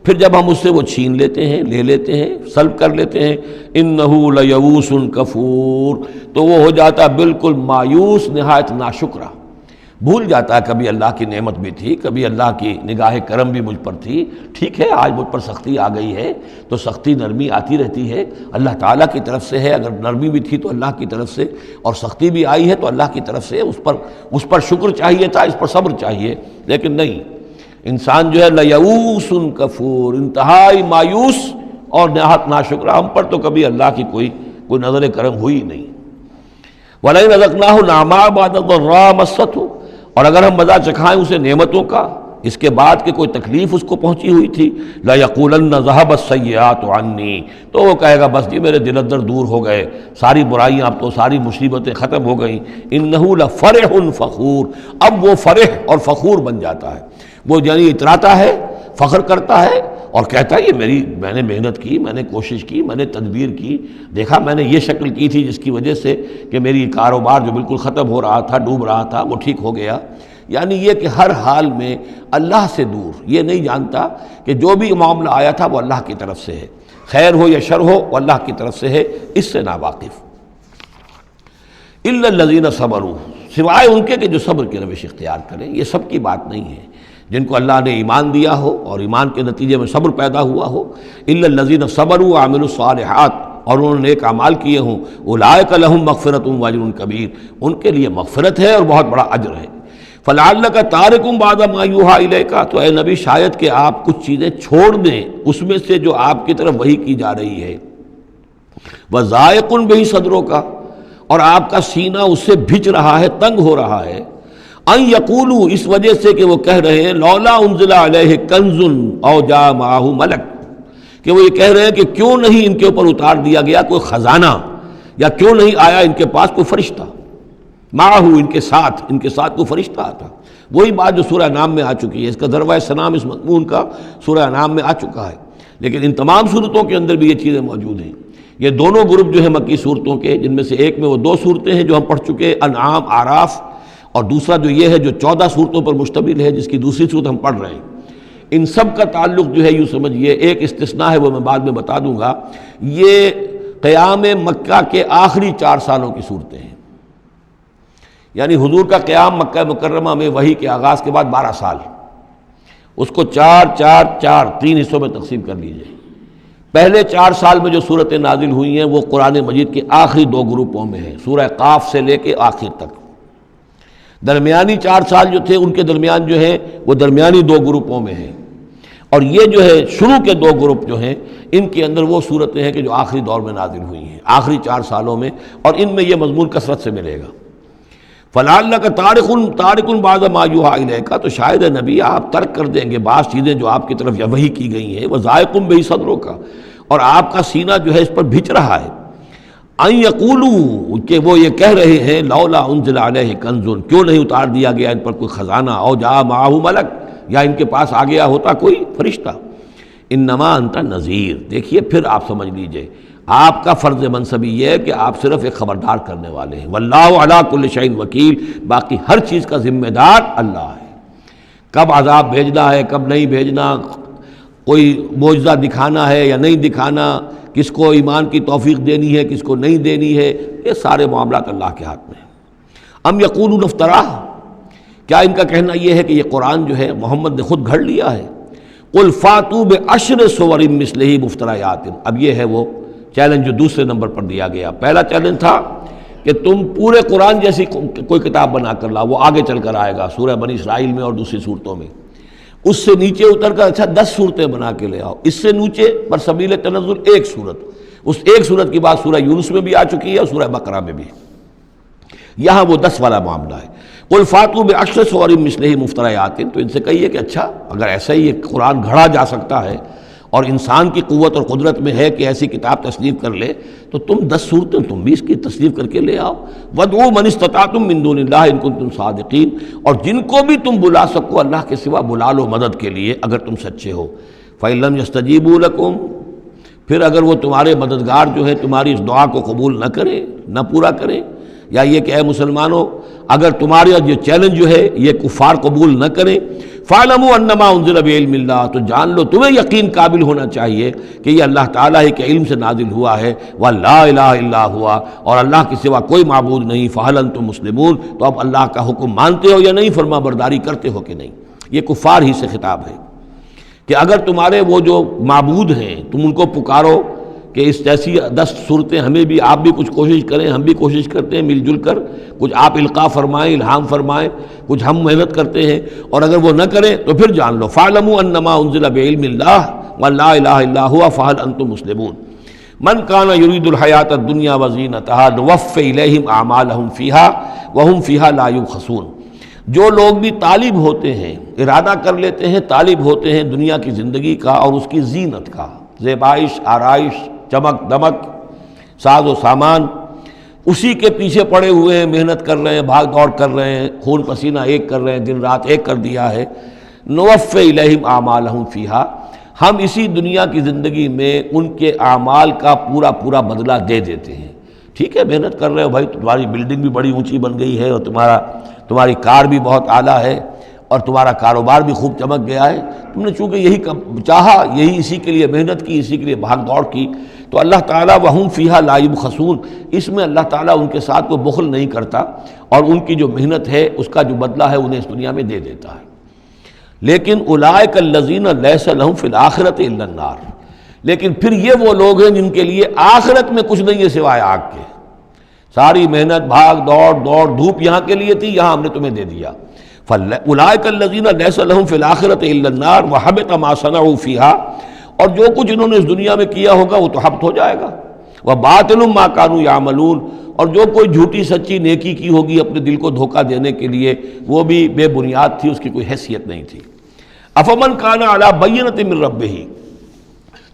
پھر جب ہم اس سے وہ چھین لیتے ہیں، لے لیتے ہیں، سلب کر لیتے ہیں، إِنَّهُ لَيَئُوسٌ كَفُورٌ تو وہ ہو جاتا بالکل مایوس، نہایت ناشکرہ، بھول جاتا ہے کبھی اللہ کی نعمت بھی تھی، کبھی اللہ کی نگاہ کرم بھی مجھ پر تھی، ٹھیک ہے آج مجھ پر سختی آ گئی ہے تو سختی نرمی آتی رہتی ہے، اللہ تعالیٰ کی طرف سے ہے، اگر نرمی بھی تھی تو اللہ کی طرف سے، اور سختی بھی آئی ہے تو اللہ کی طرف سے، اس پر شکر چاہیے تھا، اس پر صبر چاہیے، لیکن نہیں، انسان جو ہے لیئوس کفور، انتہائی مایوس اور نہایت ناشکرہ، ہم پر تو کبھی اللہ کی کوئی نظر کرم ہوئی نہیں۔ وَلَئِنْ أَذَقْنَاهُ نَعْمَاءَ بَعْدَ ضَرَّاءَ مَسَّتْهُ اور اگر ہم مزہ چکھائیں اسے نعمتوں کا اس کے بعد کہ کوئی تکلیف اس کو پہنچی ہوئی تھی، لَيَقُولَنَّ ذَهَبَ السَّيِّئَاتُ عَنِّي تو وہ کہے گا بس جی میرے دل اندر دور ہو گئے، ساری برائیاں اب تو، ساری مصیبتیں ختم ہو گئیں۔ إِنَّهُ لَفَرِحٌ فَخُورٌ اب وہ فرح اور فخور بن جاتا ہے، وہ یعنی اتراتا ہے، فخر کرتا ہے اور کہتا ہے یہ میں نے محنت کی، میں نے کوشش کی، میں نے تدبیر کی، دیکھا میں نے یہ شکل کی تھی جس کی وجہ سے کہ میری کاروبار جو بالکل ختم ہو رہا تھا، ڈوب رہا تھا، وہ ٹھیک ہو گیا۔ یعنی یہ کہ ہر حال میں اللہ سے دور، یہ نہیں جانتا کہ جو بھی معاملہ آیا تھا وہ اللہ کی طرف سے ہے، خیر ہو یا شر ہو وہ اللہ کی طرف سے ہے، اس سے ناواقف۔ إِلَّا الَّذِينَ صَبَرُوا سوائے ان کے کہ جو صبر کی روش اختیار کریں، یہ سب کی بات نہیں ہے، جن کو اللہ نے ایمان دیا ہو اور ایمان کے نتیجے میں صبر پیدا ہوا ہو۔ إِلَّا الَّذِينَ صَبَرُوا وَعَمِلُوا الصَّالِحَاتِ اور انہوں نے نیک اعمال کیے ہوں، أُولَٰئِكَ لَهُم مَغْفِرَةٌ وَأَجْرٌ كَبِيرٌ ان کے لیے مغفرت ہے اور بہت بڑا اجر ہے۔ فَلَعَلَّكَ تَارِكٌ بَعْضَ مَا يُوحَىٰ إِلَيْكَ تو اے نبی شاید کہ آپ کچھ چیزیں چھوڑ دیں اس میں سے جو آپ کی طرف وحی کی جا رہی ہے۔ وَضَائِقٌ بِهِ صَدْرُكَ اور آپ کا سینہ اس سے بھج رہا ہے، تنگ ہو رہا ہے۔ ان یقولوا اس وجہ سے کہ وہ کہہ رہے ہیں لولا انزل علیہ کنز او جاء معہ ملک کہ وہ یہ کہہ رہے ہیں کہ کیوں نہیں ان کے اوپر اتار دیا گیا کوئی خزانہ، یا کیوں نہیں آیا ان کے پاس کوئی فرشتہ، معہ ان کے ساتھ کوئی فرشتہ آتا۔ وہی بات جو سورہ انعام میں آ چکی ہے، اس کا ذروہ سنام اس مضمون کا سورہ انعام میں آ چکا ہے لیکن ان تمام صورتوں کے اندر بھی یہ چیزیں موجود ہیں۔ یہ دونوں گروپ جو ہیں مکی صورتوں کے، جن میں سے ایک میں وہ 2 صورتیں ہیں جو ہم پڑھ چکے، انعام، اعراف، اور دوسرا جو یہ ہے جو 14 صورتوں پر مشتمل ہے جس کی دوسری صورت ہم پڑھ رہے ہیں، ان سب کا تعلق جو ہے یوں سمجھیے، ایک استثناء ہے وہ میں بعد میں بتا دوں گا، یہ قیام مکہ کے آخری 4 سالوں کی صورتیں ہیں۔ یعنی حضور کا قیام مکہ مکرمہ میں وحی کے آغاز کے بعد 12 سال، اس کو 4 حصوں میں تقسیم کر لیجئے۔ پہلے 4 سال میں جو صورتیں نازل ہوئی ہیں وہ قرآن مجید کے آخری 2 گروپوں میں ہیں، سورہ قاف سے لے کے آخر تک۔ درمیانی 4 سال جو تھے ان کے درمیان جو ہیں وہ درمیانی 2 گروپوں میں ہیں، اور یہ جو ہے شروع کے 2 گروپ جو ہیں ان کے اندر وہ صورتیں ہیں کہ جو آخری دور میں نازل ہوئی ہیں، آخری 4 سالوں میں، اور ان میں یہ مضمون کثرت سے ملے گا۔ فَلَعَلَّكَ تَارِكٌ بَعْضَ مَا يُوحَىٰ إِلَيْكَ، تو شاید ہے نبی آپ ترک کر دیں گے بعض چیزیں جو آپ کی طرف وحی کی گئی ہیں، وَضَائِقٌ بِهِ صَدْرُكَ، اور آپ کا سینہ جو ہے اس پر بھچ رہا ہے۔ ان یقولوا، کہ وہ یہ کہہ رہے ہیں، لولا انزل علیہ کنز، کیوں نہیں اتار دیا گیا ان پر کوئی خزانہ، او جاء معہ ملک، یا ان کے پاس آ گیا ہوتا کوئی فرشتہ۔ انما انت نذیر، دیکھیے پھر آپ سمجھ لیجئے آپ کا فرض منصبی یہ ہے کہ آپ صرف ایک خبردار کرنے والے ہیں، واللہ علی کل شیء وکیل، باقی ہر چیز کا ذمہ دار اللہ ہے۔ کب عذاب بھیجنا ہے، کب نہیں بھیجنا، کوئی معجزہ دکھانا ہے یا نہیں دکھانا، کس کو ایمان کی توفیق دینی ہے، کس کو نہیں دینی ہے، یہ سارے معاملات اللہ کے ہاتھ میں ہیں۔ ام یقولون افتراہ، کیا ان کا کہنا یہ ہے کہ یہ قرآن جو ہے محمد نے خود گھڑ لیا ہے؟ قل فاتوا بعشر سور مثلہ مفتریات، اب یہ ہے وہ چیلنج جو دوسرے نمبر پر دیا گیا۔ پہلا چیلنج تھا کہ تم پورے قرآن جیسی کوئی کتاب بنا کر لاؤ، وہ آگے چل کر آئے گا سورہ بنی اسرائیل میں اور دوسری صورتوں میں۔ اس سے نیچے اتر کر اچھا 10 صورتیں بنا کے لے آؤ، اس سے نیچے پر سبیل تنزل 1 صورت، اس 1 صورت کی بات سورہ یونس میں بھی آ چکی ہے اور سورہ بقرہ میں بھی، یہاں وہ 10 والا معاملہ ہے۔ قل فاتوا بعشر سور مثلہ مفتریات، تو ان سے کہیے کہ اچھا اگر ایسا ہی ایک قرآن گھڑا جا سکتا ہے اور انسان کی قوت اور قدرت میں ہے کہ ایسی کتاب تصنیف کر لے، تو تم 10 صورتیں تم بھی اس کی تصنیف کر کے لے آؤ۔ وَادْعُوا مَنِ اسْتَطَعْتُم مِّن دُونِ اللَّهِ إِن كُنتُم صَادِقِينَ، اور جن کو بھی تم بلا سکو اللہ کے سوا بلا لو مدد کے لیے اگر تم سچے ہو۔ فَإِن لَّمْ يَسْتَجِيبُوا لَكُمْ، پھر اگر وہ تمہارے مددگار جو ہے تمہاری اس دعا کو قبول نہ کریں، نہ پورا کریں، یا یہ کہ اے مسلمانوں اگر تمہارا یہ چیلنج جو ہے یہ کفار قبول نہ کریں، فَاعْلَمُوا أَنَّمَا أُنزِلَ بِعِلْمِ اللَّهِ، تو جان لو تمہیں یقین قابل ہونا چاہیے کہ یہ اللہ تعالیٰ ہی کے علم سے نازل ہوا ہے، وَلَا إِلَٰهَ إِلَّا هُوَ، اور اللہ کے سوا کوئی معبود نہیں، فَهَلْ أَنْتُم مُسْلِمُونَ، تو اب اللہ کا حکم مانتے ہو یا نہیں، فرما برداری کرتے ہو کہ نہیں۔ یہ کفار ہی سے خطاب ہے کہ اگر تمہارے وہ جو معبود ہیں تم ان کو پکارو کہ اس جیسی 10 صورتیں ہمیں بھی، آپ بھی کچھ کوشش کریں، ہم بھی کوشش کرتے ہیں مل جل کر، کچھ آپ القاء فرمائیں، الہام فرمائیں، کچھ ہم محنت کرتے ہیں، اور اگر وہ نہ کریں تو پھر جان لو فَاعْلَمُوا أَنَّمَا أُنزِلَ بِعِلْمِ اللَّهِ وَلَا إِلَٰهَ إِلَّا هُوَ فَهَلْ أَنْتُم مُسْلِمُونَ مَنْ كَانَ يُرِيدُ الْحَيَاةَ الدُّنْيَا وَزِينَتَهَا نُوَفِّ إِلَيْهِمْ أَعْمَالَهُمْ فِيهَا وَهُمْ فِيهَا لَا يُبْخَسُونَ، جو لوگ بھی طالب ہوتے ہیں، ارادہ کر لیتے ہیں، طالب ہوتے ہیں دنیا کی زندگی کا اور اس کی زینت کا، زیبائش، آرائش، چمک دمک، ساز و سامان، اسی کے پیچھے پڑے ہوئے ہیں، محنت کر رہے ہیں، بھاگ دوڑ کر رہے ہیں، خون پسینہ ایک کر رہے ہیں، دن رات ایک کر دیا ہے۔ نوفِ الیہم اعمالہم فیہا، ہم اسی دنیا کی زندگی میں ان کے اعمال کا پورا پورا بدلہ دے دیتے ہیں۔ ٹھیک ہے محنت کر رہے ہو بھائی، تمہاری بلڈنگ بھی بڑی اونچی بن گئی ہے اور تمہاری کار بھی بہت اعلیٰ ہے اور تمہارا کاروبار بھی خوب چمک گیا ہے، تم نے چونکہ یہی چاہا، یہی اسی کے لیے محنت کی، اسی کے لیے بھاگ دوڑ کی، تو اللہ تعالیٰ وَهُمْ فِيهَا لَا يُبْخَسُونَ، اس میں اللہ تعالیٰ ان کے ساتھ وہ بخل نہیں کرتا اور ان کی جو محنت ہے اس کا جو بدلہ ہے انہیں اس دنیا میں دے دیتا ہے۔ لیکن اولئک الذین لیس لہم فی الآخرۃ الا النار، لیکن پھر یہ وہ لوگ ہیں جن کے لیے آخرت میں کچھ نہیں ہے سوائے آگ کے، ساری محنت بھاگ دوڑ دھوپ یہاں کے لیے تھی، یہاں ہم نے تمہیں دے دیا۔ اولئک الذین لیس لہم فی الآخرۃ الا النار وحبط ما صنعوا فیہا، اور جو کچھ انہوں نے اس دنیا میں کیا ہوگا وہ تو حبط ہو جائے گا، وباطل ما کانوا یعملون، اور جو کوئی جھوٹی سچی نیکی کی ہوگی اپنے دل کو دھوکہ دینے کے لیے وہ بھی بے بنیاد تھی، اس کی کوئی حیثیت نہیں تھی۔ افمن کان علی بینۃ من ربہ،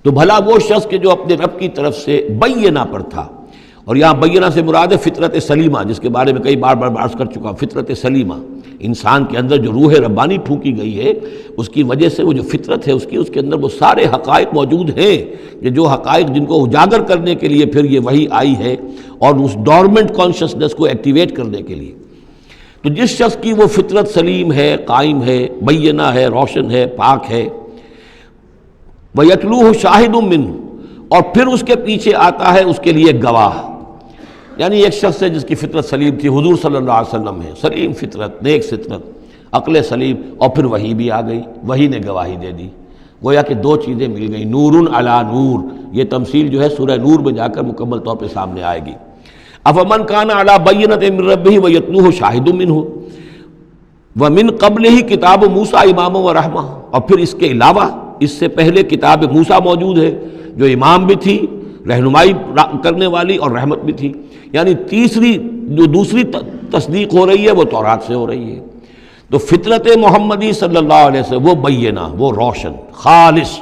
تو بھلا وہ شخص کہ جو اپنے رب کی طرف سے بینہ پر تھا، اور یہاں بینہ سے مراد ہے فطرت سلیمہ، جس کے بارے میں کئی بار عرض کر چکا، فطرت سلیمہ انسان کے اندر جو روح ربانی پھونکی گئی ہے اس کی وجہ سے وہ جو فطرت ہے اس کے اندر وہ سارے حقائق موجود ہیں کہ جو حقائق جن کو اجاگر کرنے کے لیے پھر یہ وحی آئی ہے اور اس ڈورمنٹ کانشسنس کو ایکٹیویٹ کرنے کے لیے۔ تو جس شخص کی وہ فطرت سلیم ہے، قائم ہے، بینہ ہے، روشن ہے، پاک ہے، وَيَتْلُوهُ شَاهِدٌ مِّنْهُ، اور پھر اس کے پیچھے آتا ہے اس کے لیے گواہ، یعنی ایک شخص ہے جس کی فطرت سلیم تھی، حضور صلی اللہ علیہ وسلم ہے، سلیم فطرت، نیک فطرت، عقل سلیم، اور پھر وحی بھی آ گئی، وحی نے گواہی دے دی، گویا کہ دو چیزیں مل گئی، نور علی نور۔ یہ تمثیل جو ہے سورہ نور میں جا کر مکمل طور پہ سامنے آئے گی۔ افمن کان علی بینۃ من ربہ ویتلوہ شاہد منہ ومن قبلہ کتاب موسیٰ اماما ورحمہ، اور پھر اس کے علاوہ اس سے پہلے کتاب موسیٰ موجود ہے جو امام بھی تھی، رہنمائی کرنے والی، اور رحمت بھی تھی، یعنی دوسری تصدیق ہو رہی ہے وہ تورات سے ہو رہی ہے۔ تو فطرت محمدی صلی اللہ علیہ وسلم وہ بینہ، وہ روشن خالص،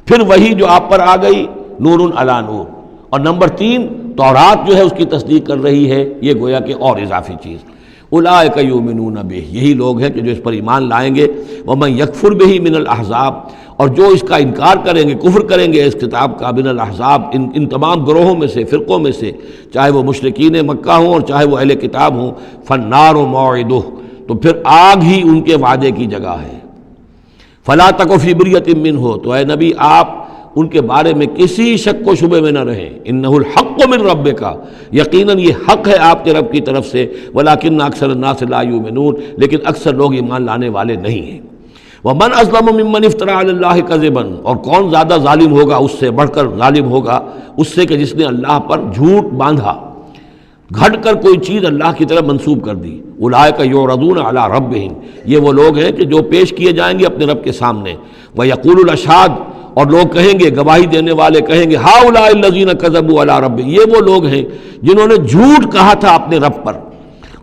پھر وہی جو آپ پر آ گئی نور علی نور، اور نمبر 3 تورات جو ہے اس کی تصدیق کر رہی ہے، یہ گویا کہ اور اضافی چیز۔ اولئک یؤمنون بہ، یہی لوگ ہیں کہ جو اس پر ایمان لائیں گے، ومن یکفر بہ من الاحزاب، اور جو اس کا انکار کریں گے، کفر کریں گے اس کتاب کا، من الاحزاب، ان تمام گروہوں میں سے، فرقوں میں سے، چاہے وہ مشرکین مکہ ہوں اور چاہے وہ اہل کتاب ہوں، فالنار موعدہ، تو پھر آگ ہی ان کے وعدے کی جگہ ہے۔ فلا تک فی مریۃ منہ، تو اے نبی آپ ان کے بارے میں کسی شک و شبے میں نہ رہیں، انہ الحق من ربک، یقیناً یہ حق ہے آپ کے رب کی طرف سے، ولکن اکثر الناس لا یؤمنون، لیکن اکثر لوگ ایمان لانے والے نہیں ہیں۔ ومن اظلم ممن افترى علی اللہ کذبا، اور کون زیادہ ظالم ہوگا، اس سے بڑھ کر ظالم ہوگا اس سے کہ جس نے اللہ پر جھوٹ باندھا، گھڑ کر کوئی چیز اللہ کی طرف منسوب کر دی۔ اولئک یعرضون علی ربہم، یہ وہ لوگ ہیں کہ جو پیش کیے جائیں گے اپنے رب کے سامنے۔ ویقول الاشہاد، اور لوگ کہیں گے، گواہی دینے والے کہیں گے، ہؤلاء الذین کذبوا علی ربہم، یہ وہ لوگ ہیں جنہوں نے جھوٹ کہا تھا اپنے رب پر۔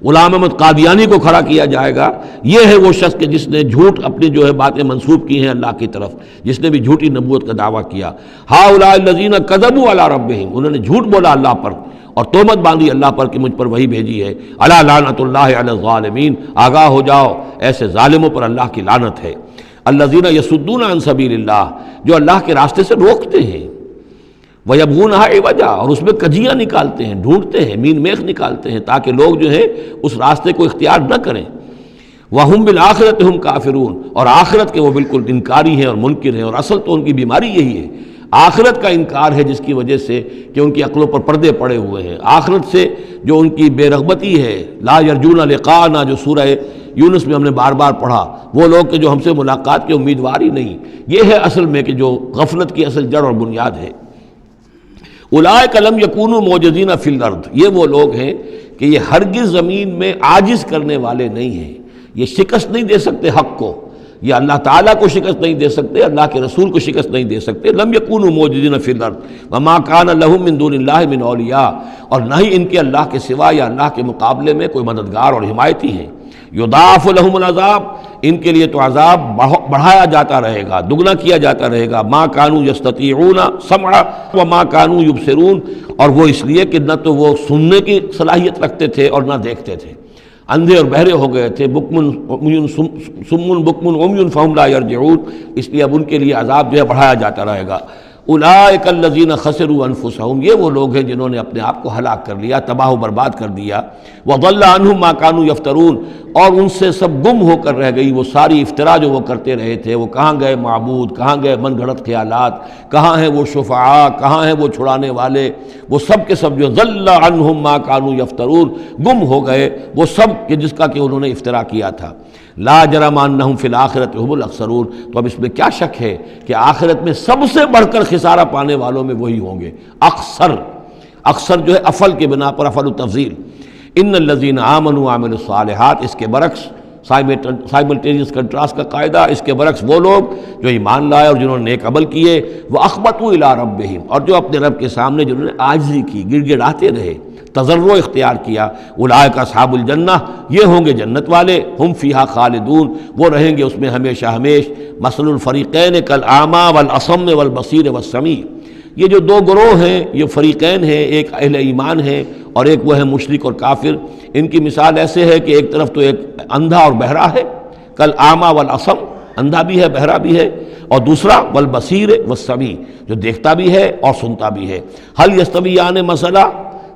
غلام احمد قادیانی کو کھڑا کیا جائے گا، یہ ہے وہ شخص کہ جس نے جھوٹ اپنی جو ہے باتیں منسوب کی ہیں اللہ کی طرف، جس نے بھی جھوٹی نبوت کا دعویٰ کیا۔ ہؤلاء الذین کذبوا علی ربہم، انہوں نے جھوٹ بولا اللہ پر اور تہمت باندھی اللہ پر کہ مجھ پر وہی بھیجی ہے۔ الا لعنۃ اللہ علی الظالمین، آگاہ ہو جاؤ ایسے ظالموں پر اللہ کی لعنت ہے۔ الذین یصدون عن سبیل اللہ، جو اللہ کے راستے سے روکتے ہیں، وَيَبْغُونَهَا عِوَجًا، اور اس میں کجیاں نکالتے ہیں، ڈھونڈتے ہیں، مین میخ نکالتے ہیں تاکہ لوگ جو ہے اس راستے کو اختیار نہ کریں۔ وَهُمْ بِالْآخِرَةِ هُمْ كَافِرُونَ، اور آخرت کے وہ بالکل انکاری ہیں اور منکر ہیں، اور اصل تو ان کی بیماری یہی ہے، آخرت کا انکار ہے، جس کی وجہ سے کہ ان کی عقلوں پر پردے پڑے ہوئے ہیں۔ آخرت سے جو ان کی بے رغبتی ہے، لا یرجون لقاءنا، جو سورہ یونس میں ہم نے بار بار پڑھا، وہ لوگ کہ جو ہم سے ملاقات کے امیدوار ہی نہیں، یہ ہے اصل میں کہ جو غفلت کی اصل جڑ اور بنیاد ہے۔ اولئک لم یکونوا معجزین فی الارض، یہ وہ لوگ ہیں کہ یہ ہرگز زمین میں عاجز کرنے والے نہیں ہیں، یہ شکست نہیں دے سکتے حق کو، یہ اللہ تعالیٰ کو شکست نہیں دے سکتے، اللہ کے رسول کو شکست نہیں دے سکتے۔ لم یکونوا معجزین فی الارض وما کان لهم من دون اللہ من اولیاء، اور نہ ہی ان کے اللہ کے سوا یا اللہ کے مقابلے میں کوئی مددگار اور حمایتی ہیں۔ یضاعف لهم العذاب، ان کے لیے تو عذاب بڑھایا جاتا رہے گا، دگنا کیا جاتا رہے گا۔ ما کانوا یستطیعون سمع وما کانوا یبصرون، اور وہ اس لیے کہ نہ تو وہ سننے کی صلاحیت رکھتے تھے اور نہ دیکھتے تھے، اندھے اور بہرے ہو گئے تھے۔ سم بکم عمی فہم لا یرجعون، اس لیے اب ان کے لیے عذاب جو ہے بڑھایا جاتا رہے گا۔ اولئک الذین خسروا انفسهم، یہ وہ لوگ ہیں جنہوں نے اپنے آپ کو ہلاک کر لیا، تباہ و برباد کر دیا۔ وضل عنہم ما کانوا یفترون، اور ان سے سب گم ہو کر رہ گئی وہ ساری افترا جو وہ کرتے رہے تھے۔ وہ کہاں گئے معبود، کہاں گئے من گھڑت خیالات، کہاں ہیں وہ شفعاء، کہاں ہیں وہ چھڑانے والے، وہ سب کے سب جو ضل عنہم ما کانوا یفترون، گم ہو گئے وہ سب کہ جس کا کہ انہوں نے افترا کیا تھا۔ لا جرم انہم فی الآخرۃ هم الاخسرون، تو اب اس میں کیا شک ہے کہ آخرت میں سب سے بڑھ کر خسارہ پانے والوں میں وہی ہوں گے۔ اکثر جو ہے افل کے بنا پر افل التفضیل۔ ان الذین آمنوا وعملوا الصالحات، اس کے برعکس سائملٹینیس کنٹراسٹ کا قاعدہ، اس کے برعکس وہ لوگ جو ایمان لائے اور جنہوں نے نیک عمل کیے، وَأَخْبَتُوا إِلَىٰ رَبِّهِمْ، اور جو اپنے رب کے سامنے جنہوں نے عاجزی کی، گڑ گڑاتے رہے، تضرع اختیار کیا۔ اولئک اصحاب الجنہ، یہ ہوں گے جنت والے، ہم فیہا خالدون، وہ رہیں گے اس میں ہمیشہ ہمیش۔ مثل الفریقین کالاعمی والاصم والبصیر والسمیع، یہ جو دو گروہ ہیں، یہ فریقین ہیں، ایک اہل ایمان ہے اور ایک وہ ہے مشرک اور کافر. ان کی مثال ایسے ہے کہ ایک طرف تو ایک اندھا اور بہرا ہے، کل اعمیٰ والاصم، اندھا بھی ہے بہرا بھی ہے، اور دوسرا والبصیر والسمیع، جو دیکھتا بھی ہے اور سنتا بھی ہے. هل یستویان مثلا،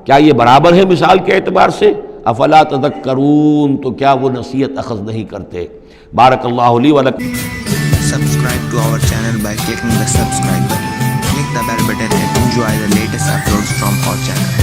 کیا یہ برابر ہے مثال کے اعتبار سے؟ افلا تذکرون، تو کیا وہ نصیحت اخذ نہیں کرتے؟ بارک اللہ لی ولکم. Subscribe to our channel by clicking the subscribe button. Click the bell button and enjoy the latest uploads from our channel.